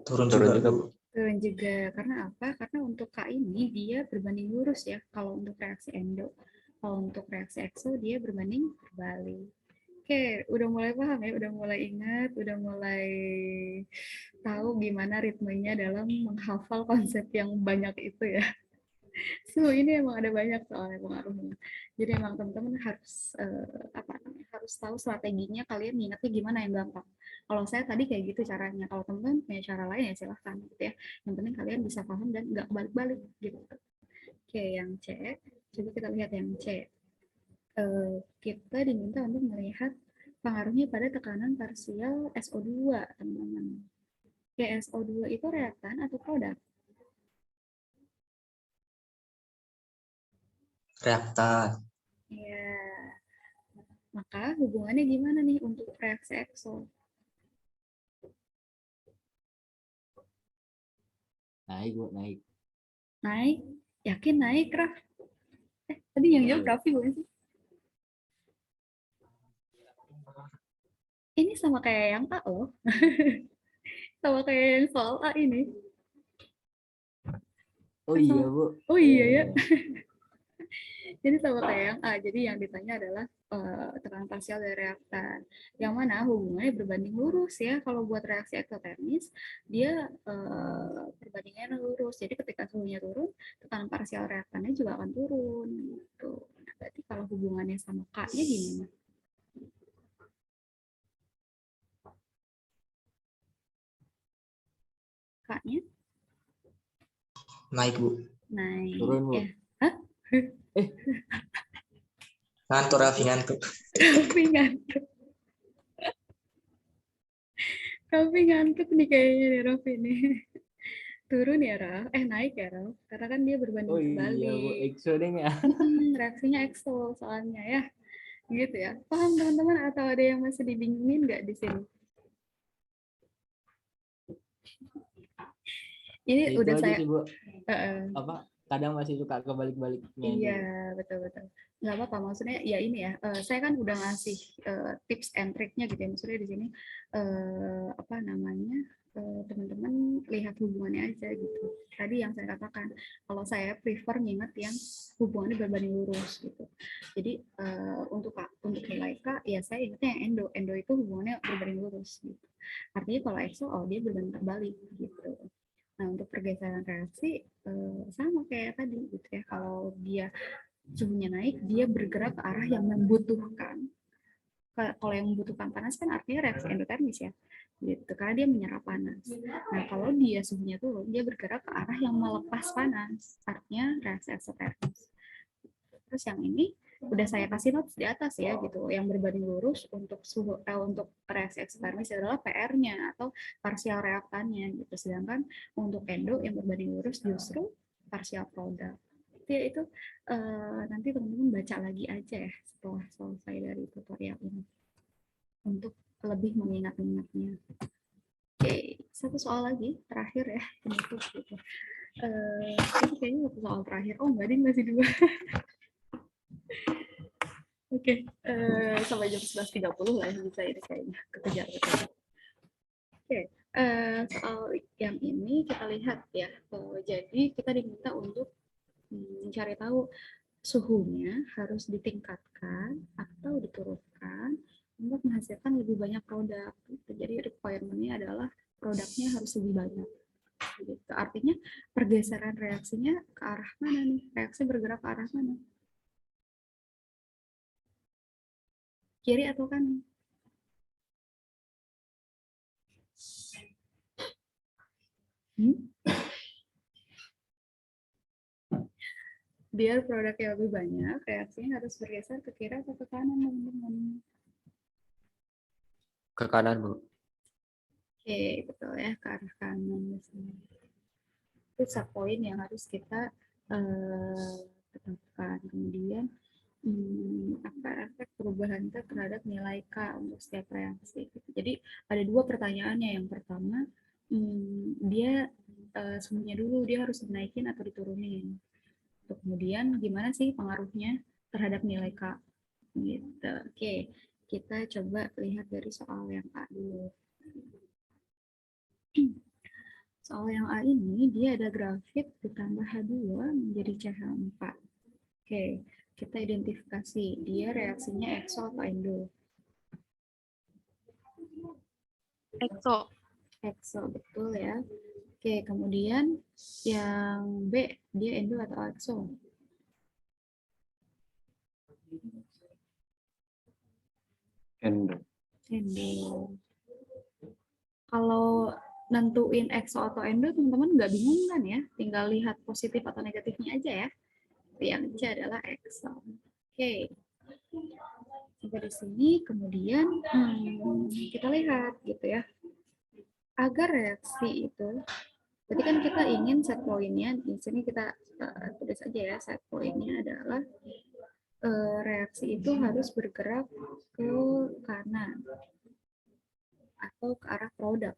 Turun Turun juga juga, Bu. Bu. turun juga. Karena apa? Karena untuk K ini dia berbanding lurus ya, kalau untuk reaksi endo. Kalau untuk reaksi exo, dia berbanding terbalik. Oke, udah mulai paham ya, udah mulai ingat, udah mulai tahu gimana ritmenya dalam menghafal konsep yang banyak itu ya. So, ini emang ada banyak soalnya pengaruhnya. Jadi emang teman-teman harus apa namanya, harus tahu strateginya kalian ingatnya gimana yang gampang. Kalau saya tadi kayak gitu caranya. Kalau teman-teman punya cara lain ya silahkan gitu ya. Yang penting kalian bisa paham dan nggak balik-balik gitu. Oke, yang C. Coba kita lihat yang C. Kita diminta untuk melihat pengaruhnya pada tekanan parsial SO2, teman-teman. Oke, SO2 itu reaktan atau produk? Reaktan. Ya, maka hubungannya gimana nih untuk reaksi EXO? Naik, Bu, naik. Naik? Yakin naik, Raf? Tadi yang jawab Raffi bukan sih? Ini sama kayak yang A loh. Sama kayak yang soal A ini. Oh iya, Bu. Oh iya ya. Jadi sama kayak yang A. Jadi yang ditanya adalah tekanan parsial dari reaktan. Yang mana hubungannya berbanding lurus ya. Kalau buat reaksi eksotermis, dia perbandingannya lurus. Jadi ketika suhunya turun, tekanan parsial reaktannya juga akan turun. Gitu. Nah, berarti kalau hubungannya sama K-nya gimana? K-nya? Naik, Bu. Naik. Turun, Bu. Ya. Hah? Ngantuk, Raffi, ngantuk. Tapi ngantuk. Tapi ngantuk nih kayaknya nih Raffi nih. Turun ya Raf? Naik ya Raf? Karena kan dia berbanding Oh iya, Bu. terbalik. EXO deh ya. Reaksinya EXO soalnya ya. Gitu ya. Paham teman-teman atau ada yang masih dibingungin nggak di sini? Ini Itu udah aja saya sih, Bu. Heeh. Apa? Kadang masih suka kebalik-baliknya itu. Iya, betul-betul. Nggak apa-apa, maksudnya ya ini ya, saya kan udah ngasih tips and triknya gitu ya, maksudnya di sini apa namanya, teman-teman lihat hubungannya aja gitu. Tadi yang saya katakan, kalau saya prefer nginget yang hubungannya berbanding lurus gitu. Jadi untuk nilai K, ya saya ingetnya yang endo itu hubungannya berbanding lurus gitu. Artinya kalau EXO, oh dia berbanding terbalik gitu. Nah, untuk pergeseran reaksi sama kayak tadi gitu ya. Kalau dia suhunya naik, dia bergerak ke arah yang membutuhkan. Kalau yang membutuhkan panas kan artinya reaksi endotermis ya. Gitu, karena dia menyerap panas. Nah, kalau dia suhunya turun, dia bergerak ke arah yang melepas panas. Artinya reaksi eksotermis. Terus yang ini udah saya kasih notes di atas ya gitu, yang berbanding lurus untuk untuk reaksi eksotermis adalah PR-nya atau parsial reaktannya gitu, sedangkan untuk endo yang berbanding lurus justru parsial produk. Itu nanti teman-teman baca lagi aja ya setelah selesai dari tutorial ini untuk lebih mengingat-ingatnya. Oke, satu soal lagi terakhir ya penutup gitu. Ini kayaknya satu soal terakhir. Oh enggak, ini masih dua. Oke, sampai jam 11.30 lah bisa ini kayaknya kekejar. Oke, soal yang ini kita lihat ya. Jadi kita diminta untuk mencari tahu suhunya harus ditingkatkan atau diturunkan untuk menghasilkan lebih banyak produk. Jadi requirement-nya adalah produknya harus lebih banyak. Gitu. Artinya pergeseran reaksinya ke arah mana nih? Reaksi bergerak ke arah mana? Kiri atau kanan? Biar produknya lebih banyak, reaksinya harus bergeser ke kiri atau ke kanan, teman-teman. Ke kanan, Bu. Oke, betul ya, ke arah kanan. Itu poin yang harus kita tetapkan. Kemudian, apa efek perubahan terhadap nilai K untuk setiap reaksi. Jadi ada dua pertanyaannya. Yang pertama, dia suhunya dulu, dia harus dinaikin atau diturunin. Kemudian gimana sih pengaruhnya terhadap nilai K? Gitu. Oke, kita coba lihat dari soal yang A dulu. Soal yang A ini, dia ada grafik ditambah H2 menjadi CH4. Oke, kita identifikasi dia reaksinya exo atau endo. EXO. Exo, betul ya. Oke, kemudian yang B, dia endo atau exo? Endo. Endo. Kalau nentuin exo atau endo, teman-teman nggak bingung kan ya? Tinggal lihat positif atau negatifnya aja ya. Yang C adalah exo. Oke. Sampai di sini, kemudian kita lihat gitu ya. Agar reaksi itu, berarti kan kita ingin set poinnya, di sini kita tulis aja ya, set poinnya adalah reaksi itu harus bergerak ke kanan atau ke arah produk.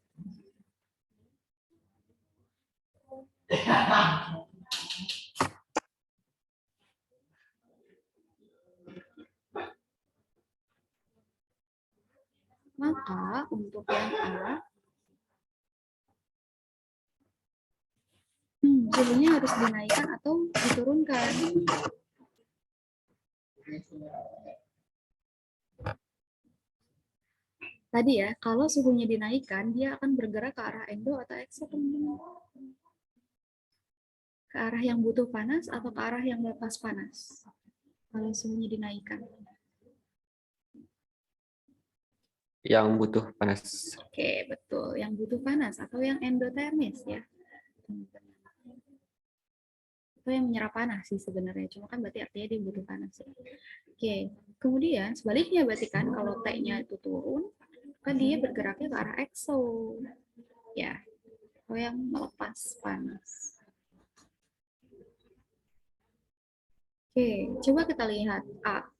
Maka untuk yang A, suhunya harus dinaikkan atau diturunkan. Tadi ya, kalau suhunya dinaikkan, dia akan bergerak ke arah endo atau exo, teman-teman. Ke arah yang butuh panas atau ke arah yang lepas panas. Kalau suhunya dinaikkan. Yang butuh panas. Oke, betul. Yang butuh panas atau yang endotermis ya. Itu yang menyerap panas sih sebenarnya. Cuma kan berarti artinya dia butuh panas ya. Oke, kemudian sebaliknya berarti kan kalau T-nya itu turun, kan dia bergeraknya ke arah exo. Ya, atau yang melepas panas. Oke, coba kita lihat.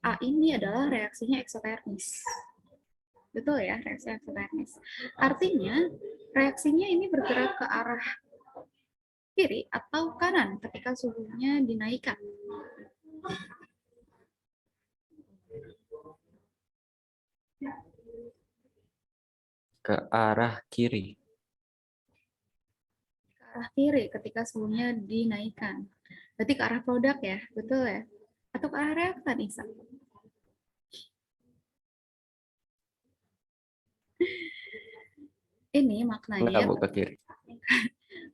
A ini adalah reaksinya eksotermis. Betul ya, reaksi eksotermis. Artinya, reaksinya ini bergerak ke arah kiri atau kanan ketika suhunya dinaikkan. Ke arah kiri. Ke arah kiri ketika suhunya dinaikkan. Berarti ke arah produk ya, betul ya? Atau ke arah reaktan, Isa? Ini Enggak, Bu, ke kiri.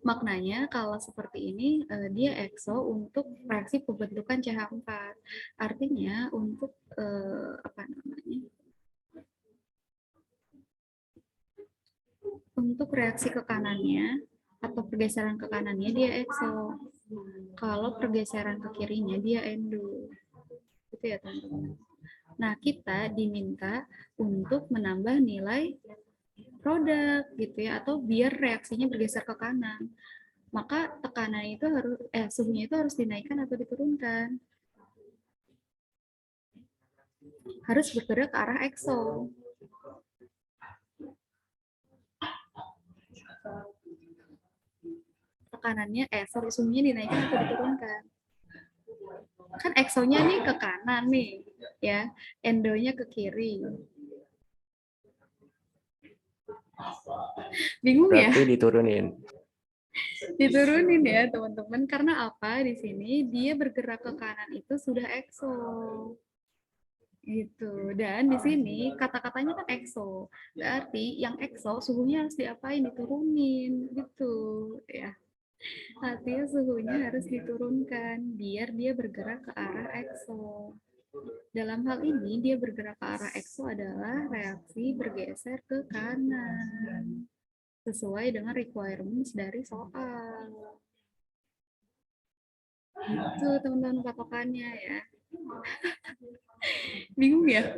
maknanya kalau seperti ini dia EXO untuk reaksi pembentukan CH4. Artinya untuk apa namanya? Untuk reaksi ke kanannya atau pergeseran ke kanannya dia EXO. Kalau pergeseran ke kirinya dia endo. Gitu ya, teman-teman. Nah, kita diminta untuk menambah nilai produk gitu ya, atau biar reaksinya bergeser ke kanan. Maka tekanan itu harus suhunya itu harus dinaikkan atau diturunkan. Harus bergerak ke arah exo. Tekanannya suhunya dinaikkan atau diturunkan. Kan exonya nih ke kanan nih, ya. Endonya ke kiri. Bingung ya? Berarti diturunin. Diturunin ya teman-teman, karena apa? Di sini dia bergerak ke kanan itu sudah exo gitu, dan di sini kata-katanya kan exo, berarti yang exo suhunya harus diapain, diturunin gitu ya, artinya suhunya harus diturunkan biar dia bergerak ke arah exo. Dalam hal ini dia bergerak ke arah exo adalah reaksi bergeser ke kanan sesuai dengan requirements dari soal. Itu teman-teman patokannya ya. Bingung ya?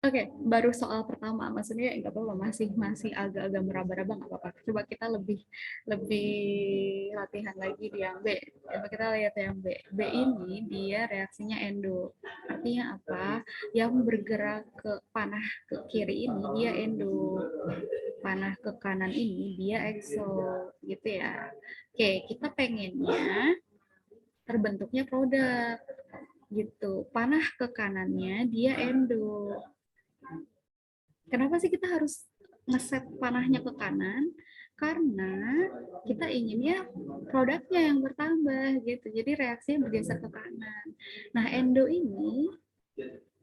Oke, baru soal pertama. Maksudnya nggak apa-apa, masih agak-agak meraba-raba, nggak apa-apa. Coba kita lebih latihan lagi di yang B. Coba kita lihat yang B. B ini dia reaksinya endo. Artinya apa? Yang bergerak ke panah ke kiri ini dia endo. Panah ke kanan ini dia exo, gitu ya. Oke, kita pengennya terbentuknya produk gitu. Panah ke kanannya dia endo. Kenapa sih kita harus ngeset panahnya ke kanan? Karena kita inginnya produknya yang bertambah gitu. Jadi reaksinya bergeser ke kanan. Nah, endo ini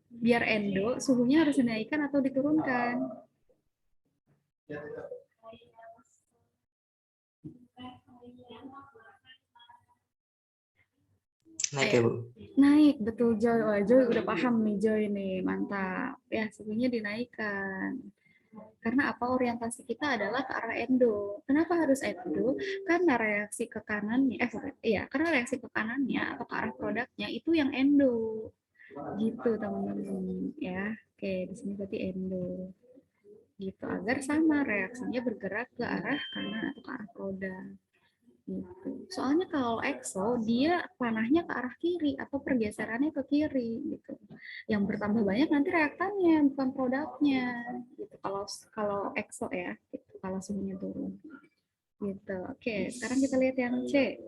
biar endo suhunya harus dinaikkan atau diturunkan. Naik ya, Bu? Naik, betul Joy. Wah, Joy udah paham nih Joy nih, mantap. Ya, suhunya dinaikkan. Karena apa, orientasi kita adalah ke arah endo. Kenapa harus endo? Karena reaksi ke kanannya, karena reaksi ke kanannya atau ke arah produknya itu yang endo. Gitu teman-teman ya. Oke, di sini berarti endo. Gitu, agar sama reaksinya bergerak ke arah kanan atau ke arah produk. Gitu. Soalnya kalau EXO dia panahnya ke arah kiri atau pergeserannya ke kiri gitu. Yang bertambah banyak nanti reaktannya bukan produknya gitu. Kalau EXO ya, gitu. Kalau suhunya turun. Gitu. Oke, sekarang kita lihat yang C.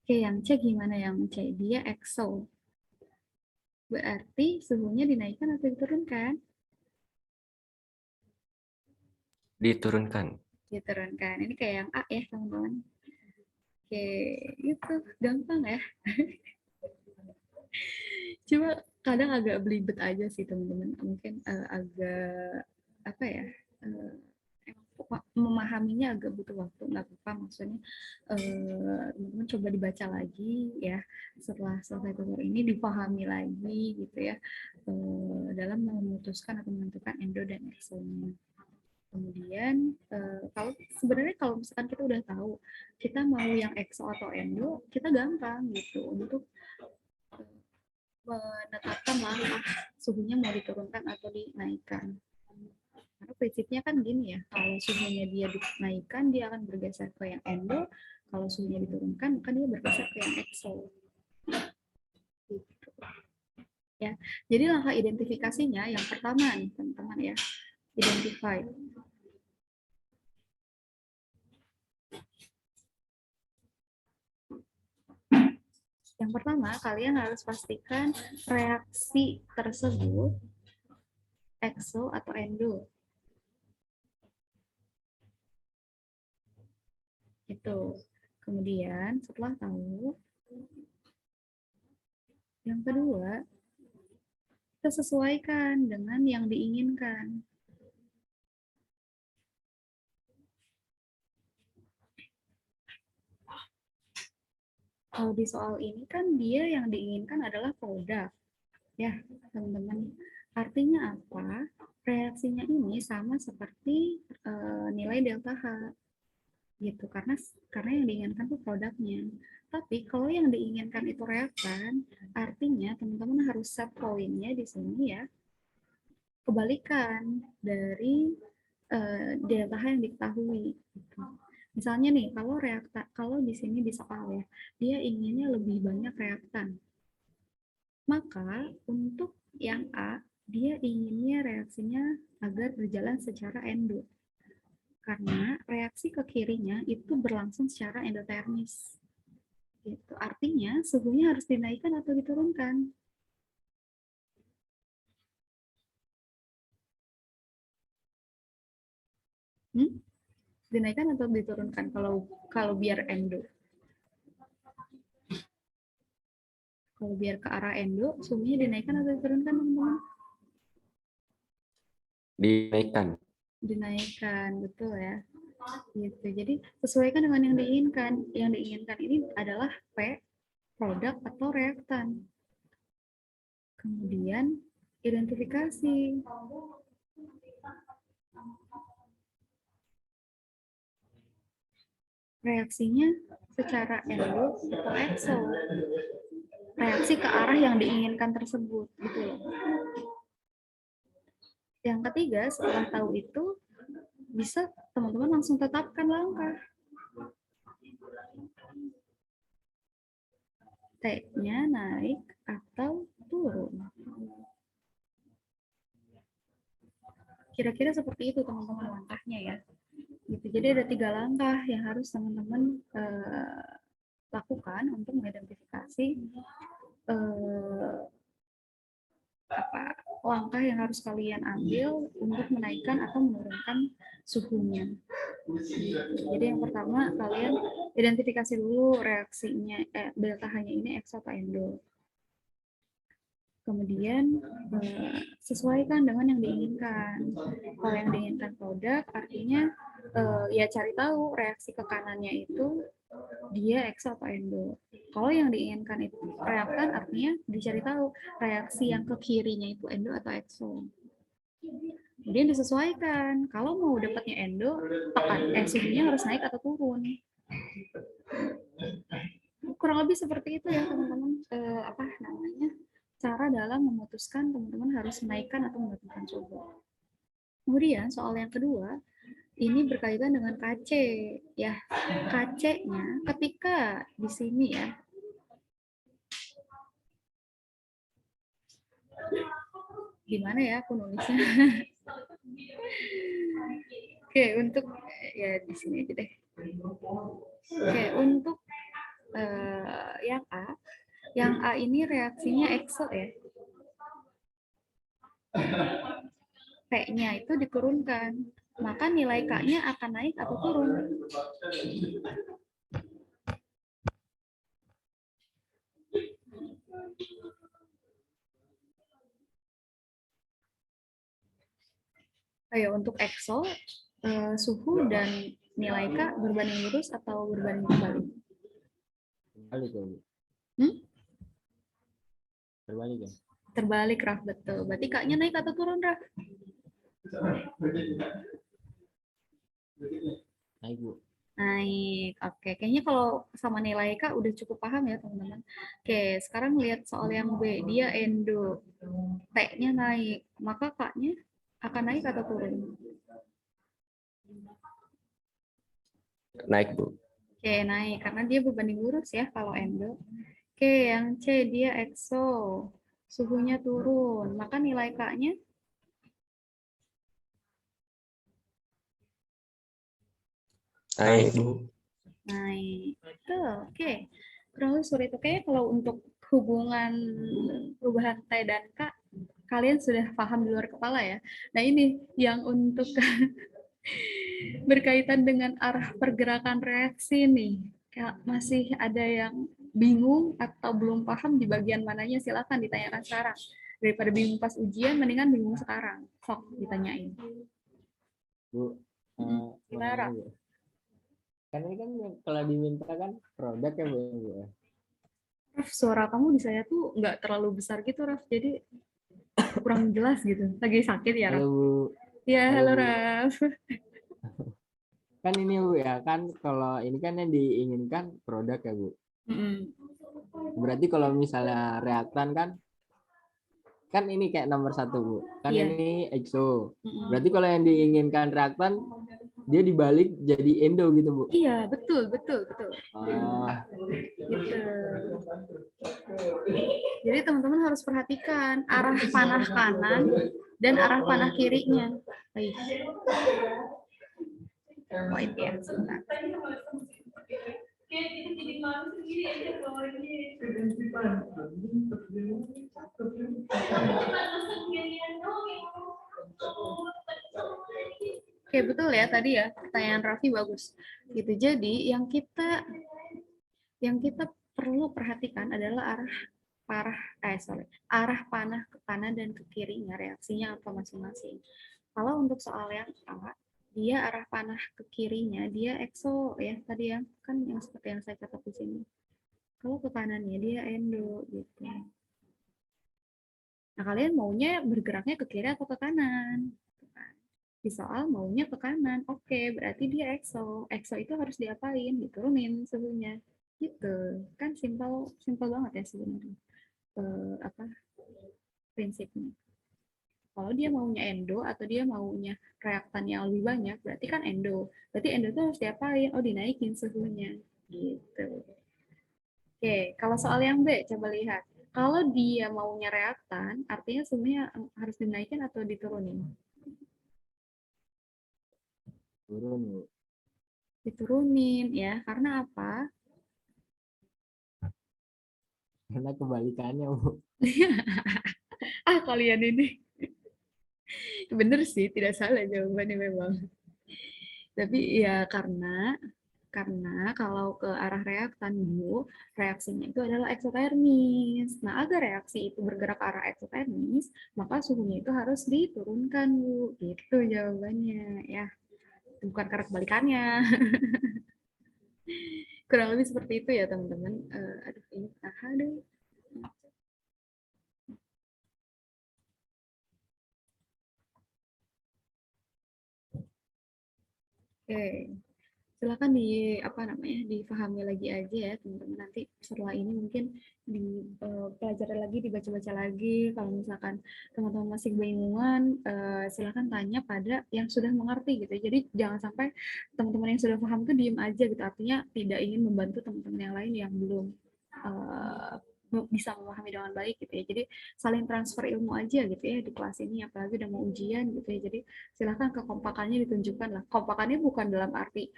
Oke, yang C gimana yang C? Dia EXO. Berarti suhunya dinaikkan atau diturunkan? Diturunkan. Diturunkan. Ini kayak yang A ya, teman-teman. Oke, itu gampang ya. Cuma kadang agak belibet aja sih teman-teman. Mungkin agak apa ya? memahaminya agak butuh waktu, nggak apa-apa, maksudnya teman-teman coba dibaca lagi ya, setelah selesai tutor ini dipahami lagi gitu ya, dalam memutuskan atau menentukan endo dan exo-nya. Kemudian kalau sebenarnya kalau misalkan kita udah tahu kita mau yang exo atau endo, kita gampang gitu untuk menetapkan langkah suhunya mau diturunkan atau dinaikkan. Karena prinsipnya kan gini ya, kalau suhunya dia dinaikkan, dia akan bergeser ke yang endo, kalau suhunya diturunkan, maka dia bergeser ke yang exo. Gitu. Ya, jadi langkah identifikasinya yang pertama nih teman-teman ya, identify. Yang pertama, kalian harus pastikan reaksi tersebut exo atau endo. Itu. Kemudian setelah tahu, yang kedua, kita sesuaikan dengan yang diinginkan. Kalau di soal ini kan dia yang diinginkan adalah produk. Ya, teman-teman. Artinya apa? Reaksinya ini sama seperti nilai delta H. Gitu, karena yang diinginkan itu produknya. Tapi kalau yang diinginkan itu reaktan, artinya teman-teman harus set poinnya di sini ya. Kebalikan dari delta H yang diketahui. Gitu. Misalnya nih, kalau di sini di soal ya, dia inginnya lebih banyak reaktan. Maka untuk yang A, dia inginnya reaksinya agar berjalan secara endo. Karena reaksi ke kirinya itu berlangsung secara endotermis. Gitu. Artinya suhunya harus dinaikkan atau diturunkan. Dinaikkan atau diturunkan kalau biar endo? Kalau biar ke arah endo, suhunya dinaikkan atau diturunkan, teman-teman? Dinaikkan. Dinaikkan, betul ya. Gitu. Jadi sesuaikan dengan yang diinginkan. Yang diinginkan ini adalah P, produk atau reaktan. Kemudian identifikasi. Reaksinya secara endo atau exo. Reaksi ke arah yang diinginkan tersebut, gitu loh. Yang ketiga, setelah tahu itu, bisa teman-teman langsung tetapkan langkah. T-nya naik atau turun. Kira-kira seperti itu teman-teman langkahnya ya. Gitu. Jadi ada 3 langkah yang harus teman-teman lakukan untuk mengidentifikasi langkah yang harus kalian ambil untuk menaikkan atau menurunkan suhunya. Jadi yang pertama kalian identifikasi dulu reaksinya delta H-nya ini exo atau endo. Kemudian sesuaikan dengan yang diinginkan. Kalau yang diinginkan produk, artinya ya cari tahu reaksi ke kanannya itu dia exo atau endo. Kalau yang diinginkan itu reaktan, artinya dicari tahu reaksi yang ke kirinya itu endo atau exo. Kemudian disesuaikan. Kalau mau dapatnya endo, suhunya harus naik atau turun. Kurang lebih seperti itu ya teman-teman. Cara dalam memutuskan teman-teman harus menaikkan atau menurunkan suhu. Kemudian soal yang kedua, ini berkaitan dengan KC. Ya, KC-nya ketika di sini ya. Gimana ya aku nulisnya? Oke, untuk ya di sini aja deh. Oke, untuk yang A. Yang A ini reaksinya exo ya. P-nya itu diturunkan. Maka nilai K-nya akan naik atau turun. Ayo, untuk exo, suhu dan nilai K berbanding lurus atau berbanding terbalik? Terbalik ya, Bu. Hmm? Terbalik ya. Terbalik, Raf, betul. Berarti K-nya naik atau turun, Raf? Naik, Bu. Naik. Oke, kayaknya kalau sama nilai K udah cukup paham ya, teman-teman. Oke, sekarang lihat soal yang B. Dia endo. T-nya naik. Maka K-nya akan naik atau turun? Naik, Bu. Oke, naik. Karena dia berbanding lurus ya kalau endo. Oke, yang C dia exo. Suhunya turun. Maka nilai K-nya Naik, Naik. Bu. naik. Betul, oke. Kurang lebih sulit. Oke, kalau untuk hubungan perubahan T dan K, kalian sudah paham di luar kepala ya. Nah ini yang untuk berkaitan dengan arah pergerakan reaksi nih. Masih ada yang bingung atau belum paham di bagian mananya, silakan ditanyakan sekarang. Daripada bingung pas ujian, mendingan bingung sekarang. Sok ditanyain. Bu, Gimana, Ra? Bu? Kan ini kan kalau diminta kan produk ya, Bu. Ya? Raf, suara kamu di saya tuh nggak terlalu besar gitu, Raf. Jadi kurang jelas gitu. Lagi sakit ya, Raf? Halo, Bu. Ya, halo, Halo, Bu. Raf. Kan ini, Bu, ya kan kalau ini kan yang diinginkan produk ya, Bu. Mm-mm. Berarti kalau misalnya reaktan kan ini kayak nomor 1, Bu. Kan Iya. ini exo. Mm-mm. Berarti kalau yang diinginkan reaktan dia dibalik jadi endo gitu, Bu. Iya, betul. Ah, Gitu. Jadi teman-teman harus perhatikan arah panah kanan dan arah panah kirinya. Baik. Poin ya, sebentar. Oke, betul ya tadi ya, pertanyaan Raffi bagus. Gitu. Jadi yang kita perlu perhatikan adalah arah panah ke kanan dan ke kirinya, reaksinya apa masing-masing. Kalau untuk soal yang A, dia arah panah ke kirinya, dia exo ya tadi ya, kan yang seperti yang saya catat di sini. Kalau ke kanannya dia endo gitu. Nah, kalian maunya bergeraknya ke kiri atau ke kanan? Di soal maunya ke kanan. Oke, berarti dia exo. Exo itu harus diapain? Diturunin suhunya. Gitu. Kan simpel banget ya sebenarnya. Prinsipnya. Kalau dia maunya endo atau dia maunya reaktan yang lebih banyak, berarti kan endo. Berarti endo itu harus diapain? Oh, dinaikin suhunya. Gitu. Oke, kalau soal yang B, coba lihat. Kalau dia maunya reaktan, artinya suhunya harus dinaikin atau diturunin? turun, Bu. Diturunin ya. Karena apa? Karena kebalikannya, Bu. Kalian ini. Bener sih, tidak salah jawabannya memang. Tapi ya karena kalau ke arah reaktan Bu, reaksinya itu adalah eksotermis. Nah, agar reaksi itu bergerak ke arah eksotermis, maka suhunya itu harus diturunkan Bu. Gitu jawabannya ya. Bukan karena kebalikannya. Kurang lebih seperti itu ya teman-teman. Aduh, ini aduh. Oke. Silakan dipahami lagi aja ya teman-teman. Nanti setelah ini mungkin dipelajari lagi, dibaca-baca lagi. Kalau misalkan teman-teman masih kebingungan, silakan tanya pada yang sudah mengerti gitu. Jadi jangan sampai teman-teman yang sudah paham tuh diem aja gitu. Artinya tidak ingin membantu teman-teman yang lain yang belum bisa memahami dengan baik gitu ya. Jadi saling transfer ilmu aja gitu ya di kelas ini, apalagi udah mau ujian gitu ya. Jadi silakan kekompakannya ditunjukkan lah. Kompakannya bukan dalam arti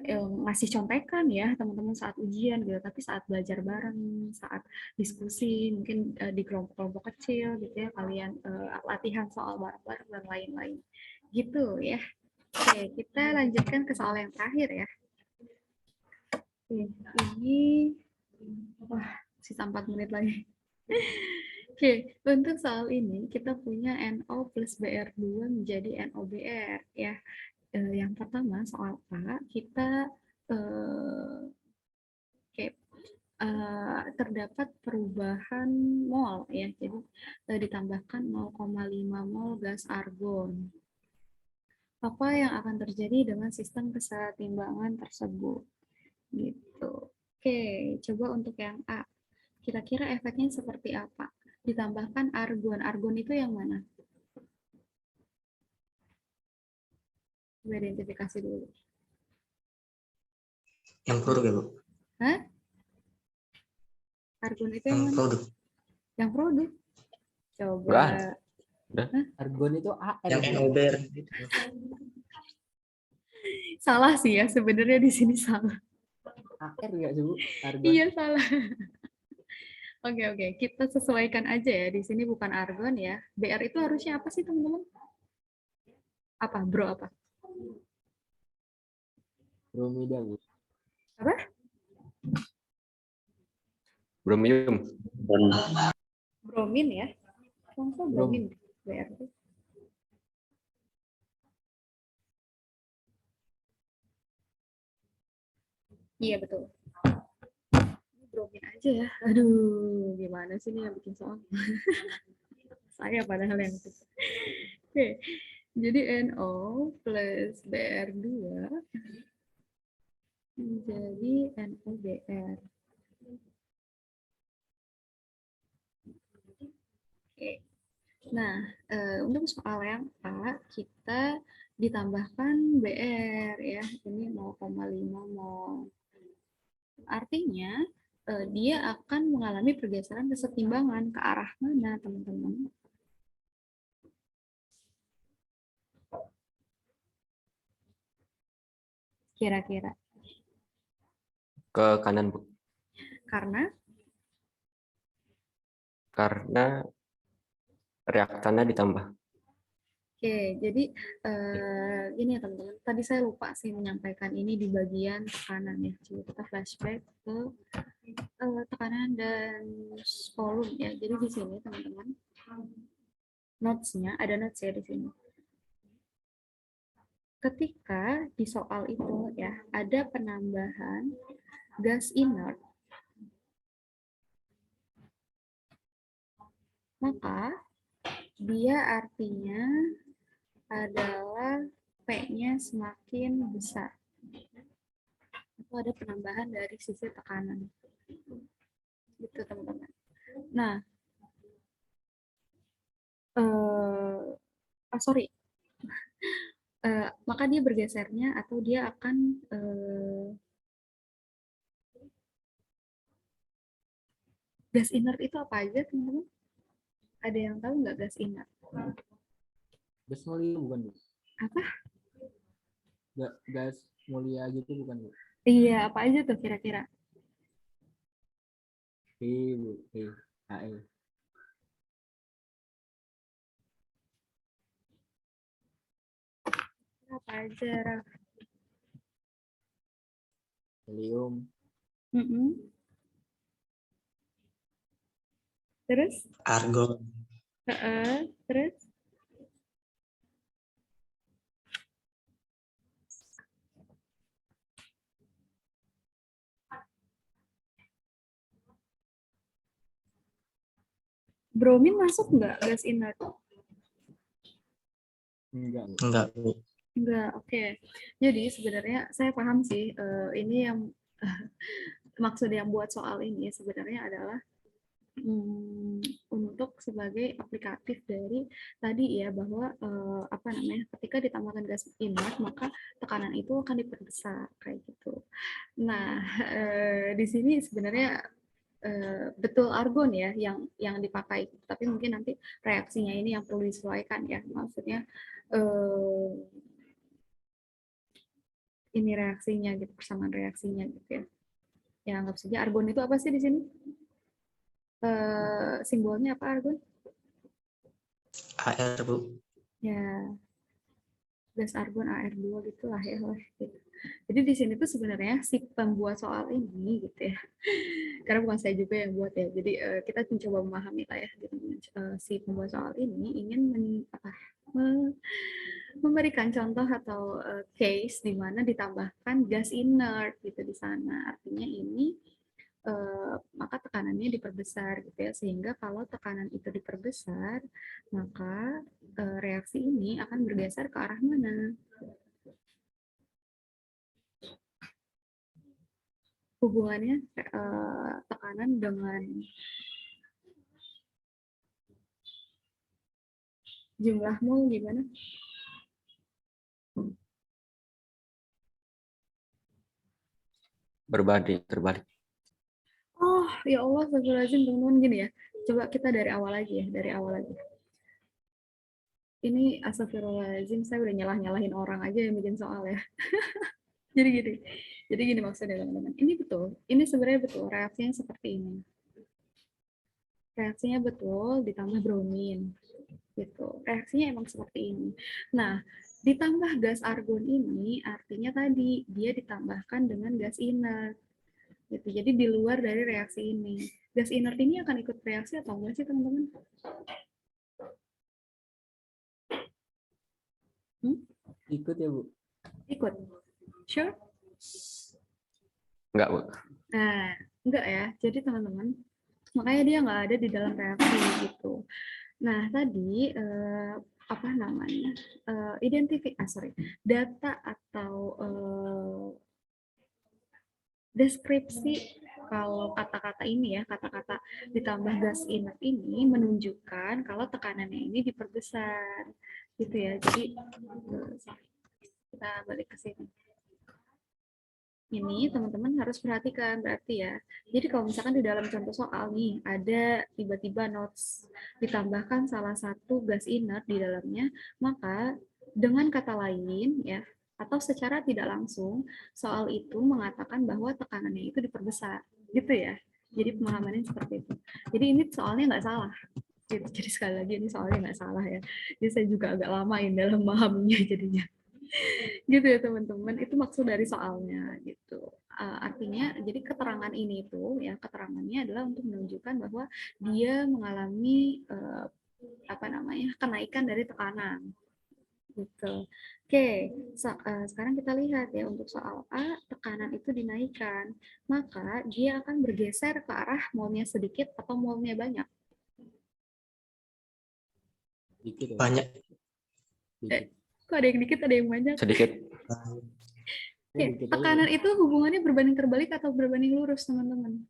ngasih contekan ya teman-teman saat ujian gitu, tapi saat belajar bareng, saat diskusi mungkin di kelompok-kelompok kecil gitu ya, kalian latihan soal bareng-bareng dan lain-lain gitu ya. Oke, kita lanjutkan ke soal yang terakhir ya. Ini wah, sisa 4 menit lagi. Oke, untuk soal ini kita punya NO plus BR2 menjadi NOBR ya. yang pertama soal A, kita terdapat perubahan mol ya. Jadi ditambahkan 0,5 mol gas argon. Apa yang akan terjadi dengan sistem kesetimbangan tersebut? Gitu. Oke, coba untuk yang A. Kira-kira efeknya seperti apa? Ditambahkan argon. Argon itu yang mana? Coba identifikasi dulu. Yang produk ya, Bu? Hah? Argon itu yang Yang mana? produk. Yang produk. Coba. Lah. Argon itu AR. Yang Bu. NOBR. Salah sih ya, sebenarnya di sini salah. AR nggak sih, Bu? Argon. Iya, salah. Oke, kita sesuaikan aja ya. Di sini bukan argon ya. BR itu harusnya apa sih, teman-teman? Apa, bro, apa? Bromida, Bu. Apa? Bromium. Bromin ya. Langsung bromin. BR itu. Iya, betul. Bromin aja ya. Aduh, gimana sih ini yang bikin soal? Saya padahal yang itu. Oke. Jadi NO plus BR2 menjadi NOBR. Oke. Nah, untuk soal yang A, kita ditambahkan BR ya. Ini 0,5 mol. Artinya, dia akan mengalami pergeseran kesetimbangan ke arah mana, teman-teman? Kira-kira. Ke kanan, Bu. Karena Karena reaktannya ditambah. Oke, jadi ini ya teman-teman. Tadi saya lupa sih menyampaikan ini di bagian tekanan ya. Coba kita flashback ke tekanan dan volume ya. Jadi di sini teman-teman, notes-nya ada notes ya di sini. Ketika di soal itu ya ada penambahan gas inert, maka dia artinya adalah P-nya semakin besar. Itu ada penambahan dari sisi tekanan. Gitu, teman-teman. Nah, sorry. Maka dia bergesernya atau dia akan gas inert itu apa aja, teman-teman? Ada yang tahu nggak gas inert? Gas mulia bukan, Bu? Apa? Gas mulia gitu bukan, Bu? Iya, apa aja tuh kira-kira? Bu. AE. Apa aja, Raf? Helium. Terus? Argon. Terus? Bromin masuk nggak gas inert? Enggak, Bu. Enggak, Bu. Enggak, oke. Jadi sebenarnya saya paham sih, ini yang maksud yang buat soal ini sebenarnya adalah untuk sebagai aplikatif dari tadi ya, bahwa apa namanya, ketika ditambahkan gas inert maka tekanan itu akan diperbesar kayak gitu. Nah, di sini sebenarnya betul argon ya yang dipakai, tapi mungkin nanti reaksinya ini yang perlu disesuaikan ya, maksudnya ini reaksinya gitu, persamaan reaksinya gitu ya. Ya anggap saja argon itu apa sih di sini? Simbolnya apa argon? AR, Bu. Ya, gas argon AR2 gitu lah ya. Gitu. Jadi di sini tuh sebenarnya si pembuat soal ini gitu ya. Karena bukan saya juga yang buat ya. Jadi kita mencoba memahami lah ya. Gitu. Si pembuat soal ini ingin memberikan contoh atau case di mana ditambahkan gas inert gitu di sana. Artinya ini maka tekanannya diperbesar gitu ya, sehingga kalau tekanan itu diperbesar maka reaksi ini akan bergeser ke arah mana? Hubungannya tekanan dengan jumlah mol gimana? Terbalik. Oh, ya Allah, astagfirullahaladzim, teman-teman, gini ya. Coba kita dari awal lagi ya, dari awal lagi. Ini astagfirullahaladzim, saya udah nyalah-nyalahin orang aja yang bikin soal ya. Jadi gini maksudnya teman-teman. Ini betul, ini sebenarnya betul, reaksinya seperti ini. Reaksinya betul, ditambah bromin. Gitu. Reaksinya emang seperti ini. Nah, ditambah gas argon ini artinya tadi dia ditambahkan dengan gas inert. Gitu. Jadi di luar dari reaksi ini. Gas inert ini akan ikut reaksi atau enggak sih teman-teman? Ikut ya, Bu? Ikut. Sure? Enggak, Bu. Nah, enggak ya. Jadi teman-teman, makanya dia nggak ada di dalam reaksi gitu. Nah, tadi apa namanya? Data atau deskripsi kalau kata-kata ini ya, kata-kata ditambah gas inert ini menunjukkan kalau tekanannya ini diperbesar gitu ya. Jadi kita balik ke sini. Ini teman-teman harus perhatikan berarti ya. Jadi kalau misalkan di dalam contoh soal nih ada tiba-tiba notes ditambahkan salah satu gas inert di dalamnya, maka dengan kata lain ya atau secara tidak langsung soal itu mengatakan bahwa tekanannya itu diperbesar, gitu ya. Jadi pemahamannya seperti itu. Jadi ini soalnya nggak salah. Jadi sekali lagi ini soalnya nggak salah ya. Jadi saya juga agak lamain dalam memahaminya jadinya. Gitu ya teman-teman, itu maksud dari soalnya gitu. Artinya jadi keterangan ini itu ya keterangannya adalah untuk menunjukkan bahwa dia mengalami apa namanya kenaikan dari tekanan gitu. Oke, sekarang kita lihat ya untuk soal A tekanan itu dinaikkan, maka dia akan bergeser ke arah molnya sedikit atau molnya banyak. Dikit ya, Bu? Banyak. Dikit. Kok ada yang dikit ada yang banyak? Sedikit. Ya, Oke, dikit aja, tekanan Bu. itu hubungannya berbanding terbalik atau berbanding lurus teman-teman?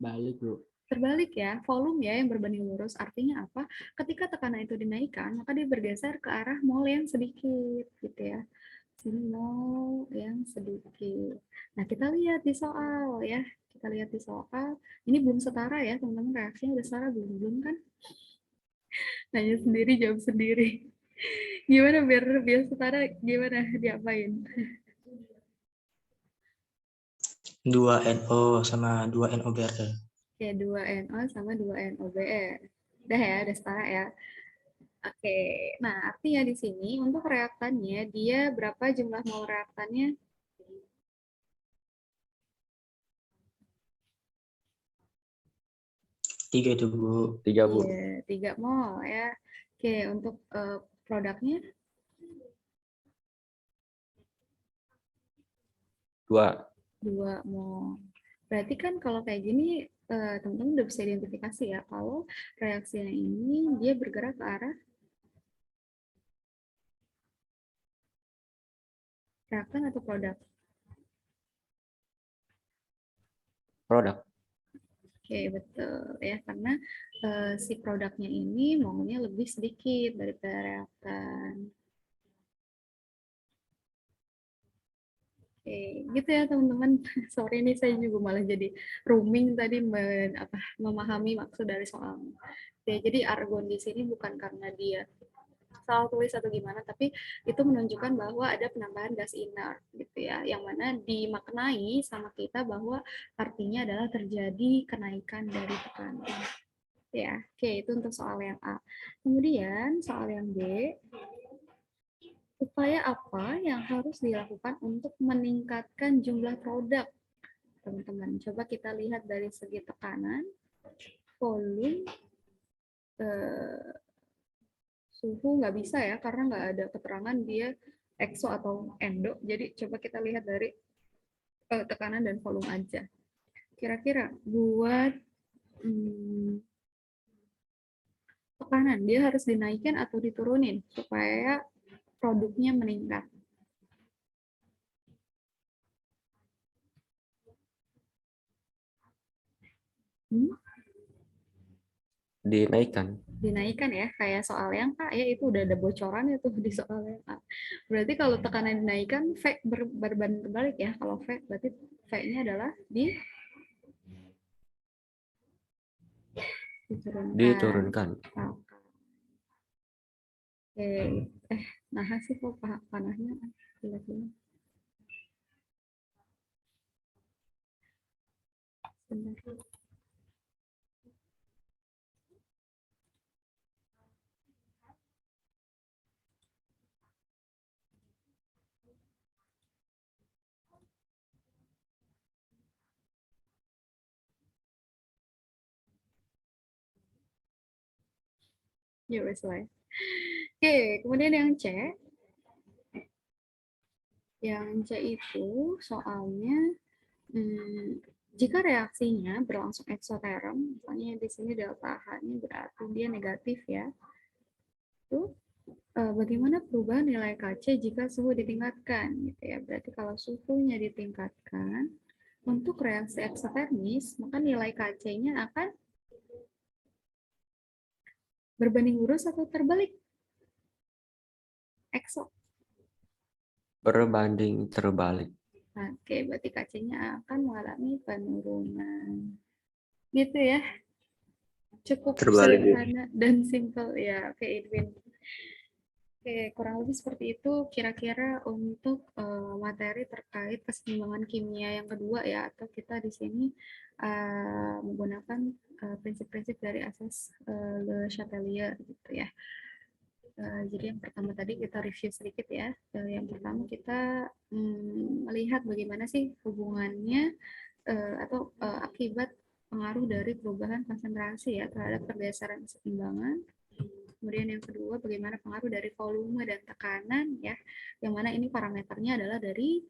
Balik, Bu. Terbalik ya, volume ya yang berbanding lurus. Artinya apa? Ketika tekanan itu dinaikkan, maka dia bergeser ke arah mol yang sedikit, gitu ya. Sini mol yang sedikit. Nah, kita lihat di soal ya. Kita lihat di soal. Ini belum setara ya, teman-teman. Reaksinya udah setara belum? Belum kan? Nanya sendiri, jawab sendiri. Gimana biar setara? Gimana diapain? 2NO sama 2NOBr. Oke, 2NO sama 2NOBr. Udah ya, udah setara ya. Oke, nah artinya di sini untuk reaktannya dia berapa jumlah mol reaktannya? Tiga itu, Bu. 3, Bu. Iya, 3 mol ya. Oke, untuk produknya 2. 2 mol. Berarti kan kalau kayak gini teman-teman udah bisa identifikasi ya kalau reaksinya ini dia bergerak ke arah reaktan atau produk. Produk. Oke, betul ya karena si produknya ini molnya lebih sedikit daripada reaktan. Oke, gitu ya teman-teman. Sorry ini saya juga malah jadi rooming tadi memahami maksud dari soalnya. Oke, jadi argon di sini bukan karena dia salah tulis atau gimana, tapi itu menunjukkan bahwa ada penambahan gas inert gitu ya, yang mana dimaknai sama kita bahwa artinya adalah terjadi kenaikan dari tekanan. Ya, oke itu untuk soal yang A. Kemudian soal yang B, upaya apa yang harus dilakukan untuk meningkatkan jumlah produk? Teman-teman, coba kita lihat dari segi tekanan, volume, suhu nggak bisa ya, karena nggak ada keterangan dia exo atau endo. Jadi coba kita lihat dari tekanan dan volume aja. Kira-kira buat tekanan, dia harus dinaikkan atau diturunin supaya produknya meningkat. Dinaikkan. Dinaikkan ya, kayak soal yang A ya, itu udah ada bocoran itu di soal yang A. Berarti kalau tekanan dinaikkan, V berbanding terbalik ya. Kalau V berarti V-nya adalah diturunkan. Oke. Nah sih kok panahnya gila-gila. Sebentar. Ya wes lah. Oke, kemudian yang C. Yang C itu soalnya jika reaksinya berlangsung eksoterm, misalnya di sini delta H-nya berarti dia negatif ya. Itu bagaimana perubahan nilai Kc jika suhu ditingkatkan gitu ya. Berarti kalau suhunya ditingkatkan untuk reaksi eksotermis, maka nilai Kc-nya akan berbanding lurus atau terbalik? Ekso. Berbanding terbalik. Oke, berarti Kc-nya akan mengalami penurunan. Gitu ya. Cukup Terbalik, sederhana dan simple ya. Oke, Edwin. Oke, kurang lebih seperti itu kira-kira untuk materi terkait keseimbangan kimia yang kedua ya, atau kita di sini menggunakan prinsip-prinsip dari asas Le Chatelier gitu ya. Jadi yang pertama tadi kita review sedikit ya. Yang pertama kita melihat bagaimana sih hubungannya atau akibat pengaruh dari perubahan konsentrasi ya terhadap pergeseran keseimbangan. Kemudian yang kedua, bagaimana pengaruh dari volume dan tekanan ya, yang mana ini parameternya adalah dari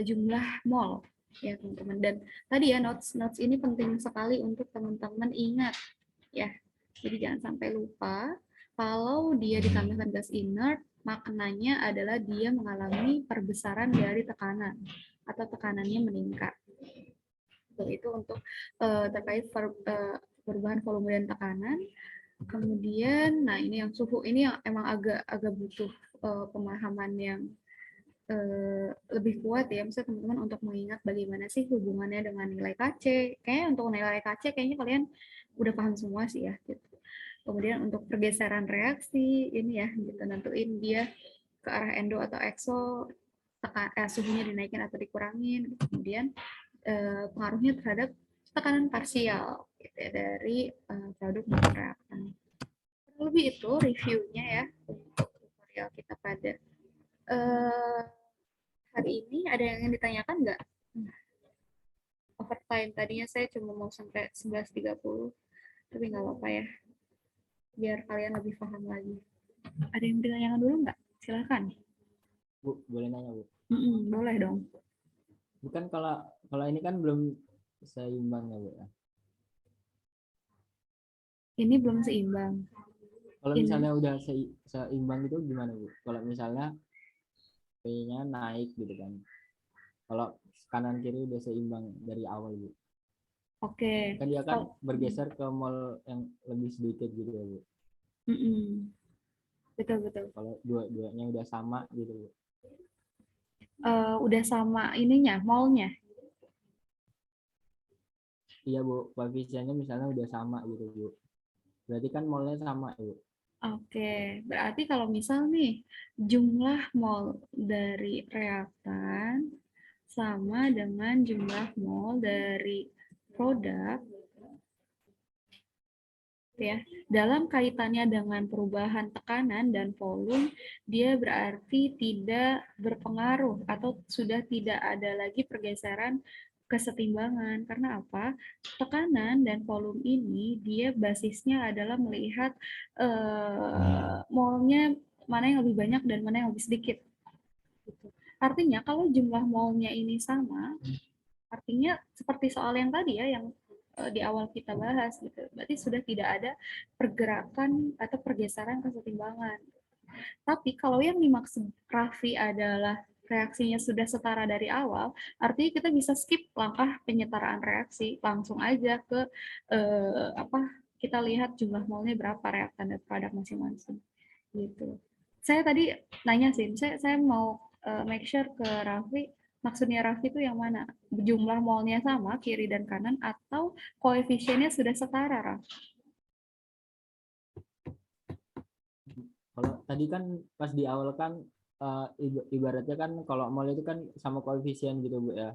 jumlah mol ya teman-teman. Dan tadi ya notes ini penting sekali untuk teman-teman ingat ya. Jadi jangan sampai lupa kalau dia ditambahkan gas inert, maknanya adalah dia mengalami perbesaran dari tekanan atau tekanannya meningkat. Itu untuk terkait perubahan volume dan tekanan. Kemudian, nah ini yang suhu ini yang emang agak butuh pemahaman yang lebih kuat ya, misalnya teman-teman untuk mengingat bagaimana sih hubungannya dengan nilai Kc. Kayaknya untuk nilai Kc kayaknya kalian udah paham semua sih ya. Gitu. Kemudian untuk pergeseran reaksi ini ya, gitu nentuin dia ke arah endo atau exo, suhunya dinaikin atau dikurangin. Kemudian pengaruhnya terhadap tekanan parsial gitu ya, dari produk maupun reaktan. Lebih itu reviewnya ya untuk tutorial kita pada hari ini. Ada yang ingin ditanyakan nggak? Overtime tadinya saya cuma mau sampai 11.30, tapi nggak apa-apa ya, biar kalian lebih paham lagi. Ada yang ditanyakan dulu nggak? Silakan. Bu, boleh nanya Bu? Boleh dong. Bukan kalau ini kan belum seimbang ya Bu ya? Ini belum seimbang. Kalau misalnya udah seimbang itu gimana Bu? Kalau misalnya P-nya naik gitu kan. Kalau kanan kiri udah seimbang dari awal Bu. Oke. Kan dia kan bergeser ke mol yang lebih sedikit gitu ya Bu. Betul. Kalau dua-duanya udah sama gitu Bu. Udah sama ininya, molnya. Iya Bu, koefisiennya misalnya udah sama gitu Bu. Berarti kan molnya sama Bu. Oke, berarti kalau misal nih jumlah mol dari reaktan sama dengan jumlah mol dari produk ya. Dalam kaitannya dengan perubahan tekanan dan volume, dia berarti tidak berpengaruh atau sudah tidak ada lagi pergeseran kesetimbangan. Karena apa? Tekanan dan volume ini dia basisnya adalah melihat molnya mana yang lebih banyak dan mana yang lebih sedikit. Gitu. Artinya kalau jumlah molnya ini sama, artinya seperti soal yang tadi ya, yang di awal kita bahas gitu. Berarti sudah tidak ada pergerakan atau pergeseran kesetimbangan. Tapi kalau yang dimaksud Raffi adalah reaksinya sudah setara dari awal, artinya kita bisa skip langkah penyetaraan reaksi, langsung aja ke kita lihat jumlah molnya berapa reaktan dan produk masing-masing. Gitu. Saya tadi nanya sih, saya mau make sure ke Raffi, maksudnya Raffi itu yang mana? Jumlah molnya sama kiri dan kanan atau koefisiennya sudah setara, Raffi? Kalau tadi kan pas di awal kan ibaratnya kan kalau mol itu kan sama koefisien gitu Bu ya.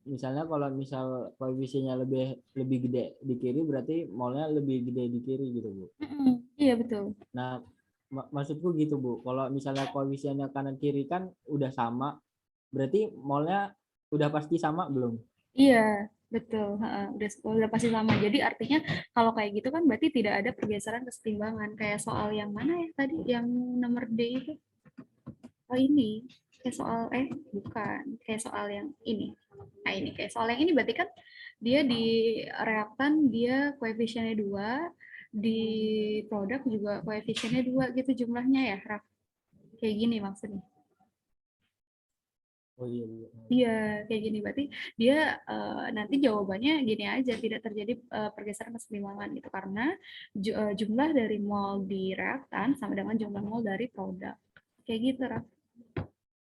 Misalnya kalau misal koefisiennya lebih gede di kiri berarti molnya lebih gede di kiri gitu Bu. Iya betul. Nah maksudku gitu Bu, kalau misalnya koefisiennya kanan kiri kan udah sama, berarti molnya udah pasti sama belum? Iya, betul. Udah pasti sama. Jadi artinya kalau kayak gitu kan berarti tidak ada pergeseran kesetimbangan. Kayak soal yang mana ya tadi? Yang nomor D itu? Oh ini. Kayak soal, bukan. Kayak soal yang ini. Nah ini, kayak soal yang ini berarti kan dia di reaktan dia koefisiennya 2, di produk juga koefisiennya 2 gitu jumlahnya ya, Raf? Kayak gini maksudnya. Oh iya Bu. Iya, kayak gini berarti dia nanti jawabannya gini aja, tidak terjadi pergeseran kesetimbangan gitu karena jumlah dari mol di reaktan sama dengan jumlah mol dari produk. Kayak gitu, Raf.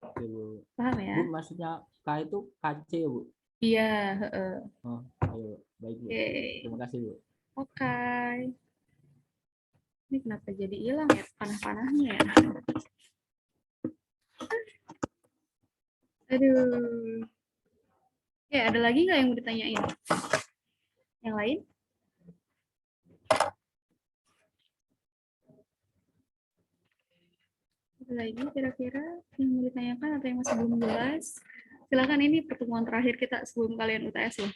Oke Bu. Paham ya? Bu maksudnya K itu KC ya Bu? Iya, heeh. Oh, ayo baik Bu. Oke. Terima kasih Bu. Oke. Ini kenapa jadi hilang ya panah-panahnya ya? Aduh. Oke, ada lagi nggak yang mau ditanyain? Yang lain? Ada lagi kira-kira yang mau ditanyakan atau yang masih belum jelas? Silakan, ini pertemuan terakhir kita sebelum kalian UTS loh.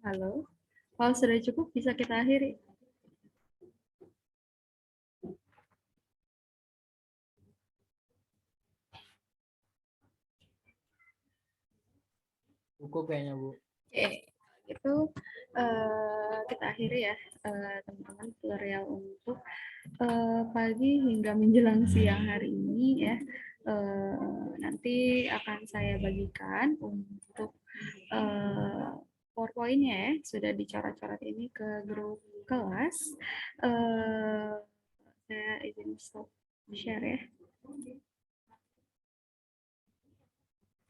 Halo, kalau sudah cukup bisa kita akhiri. Cukup kayaknya Bu. Oke, itu kita akhiri ya teman-teman tutorial untuk pagi hingga menjelang siang hari ini ya. Nanti akan saya bagikan untuk PowerPoint-nya ya, sudah dicoret-coret ini ke grup kelas. Saya izin stop share ya.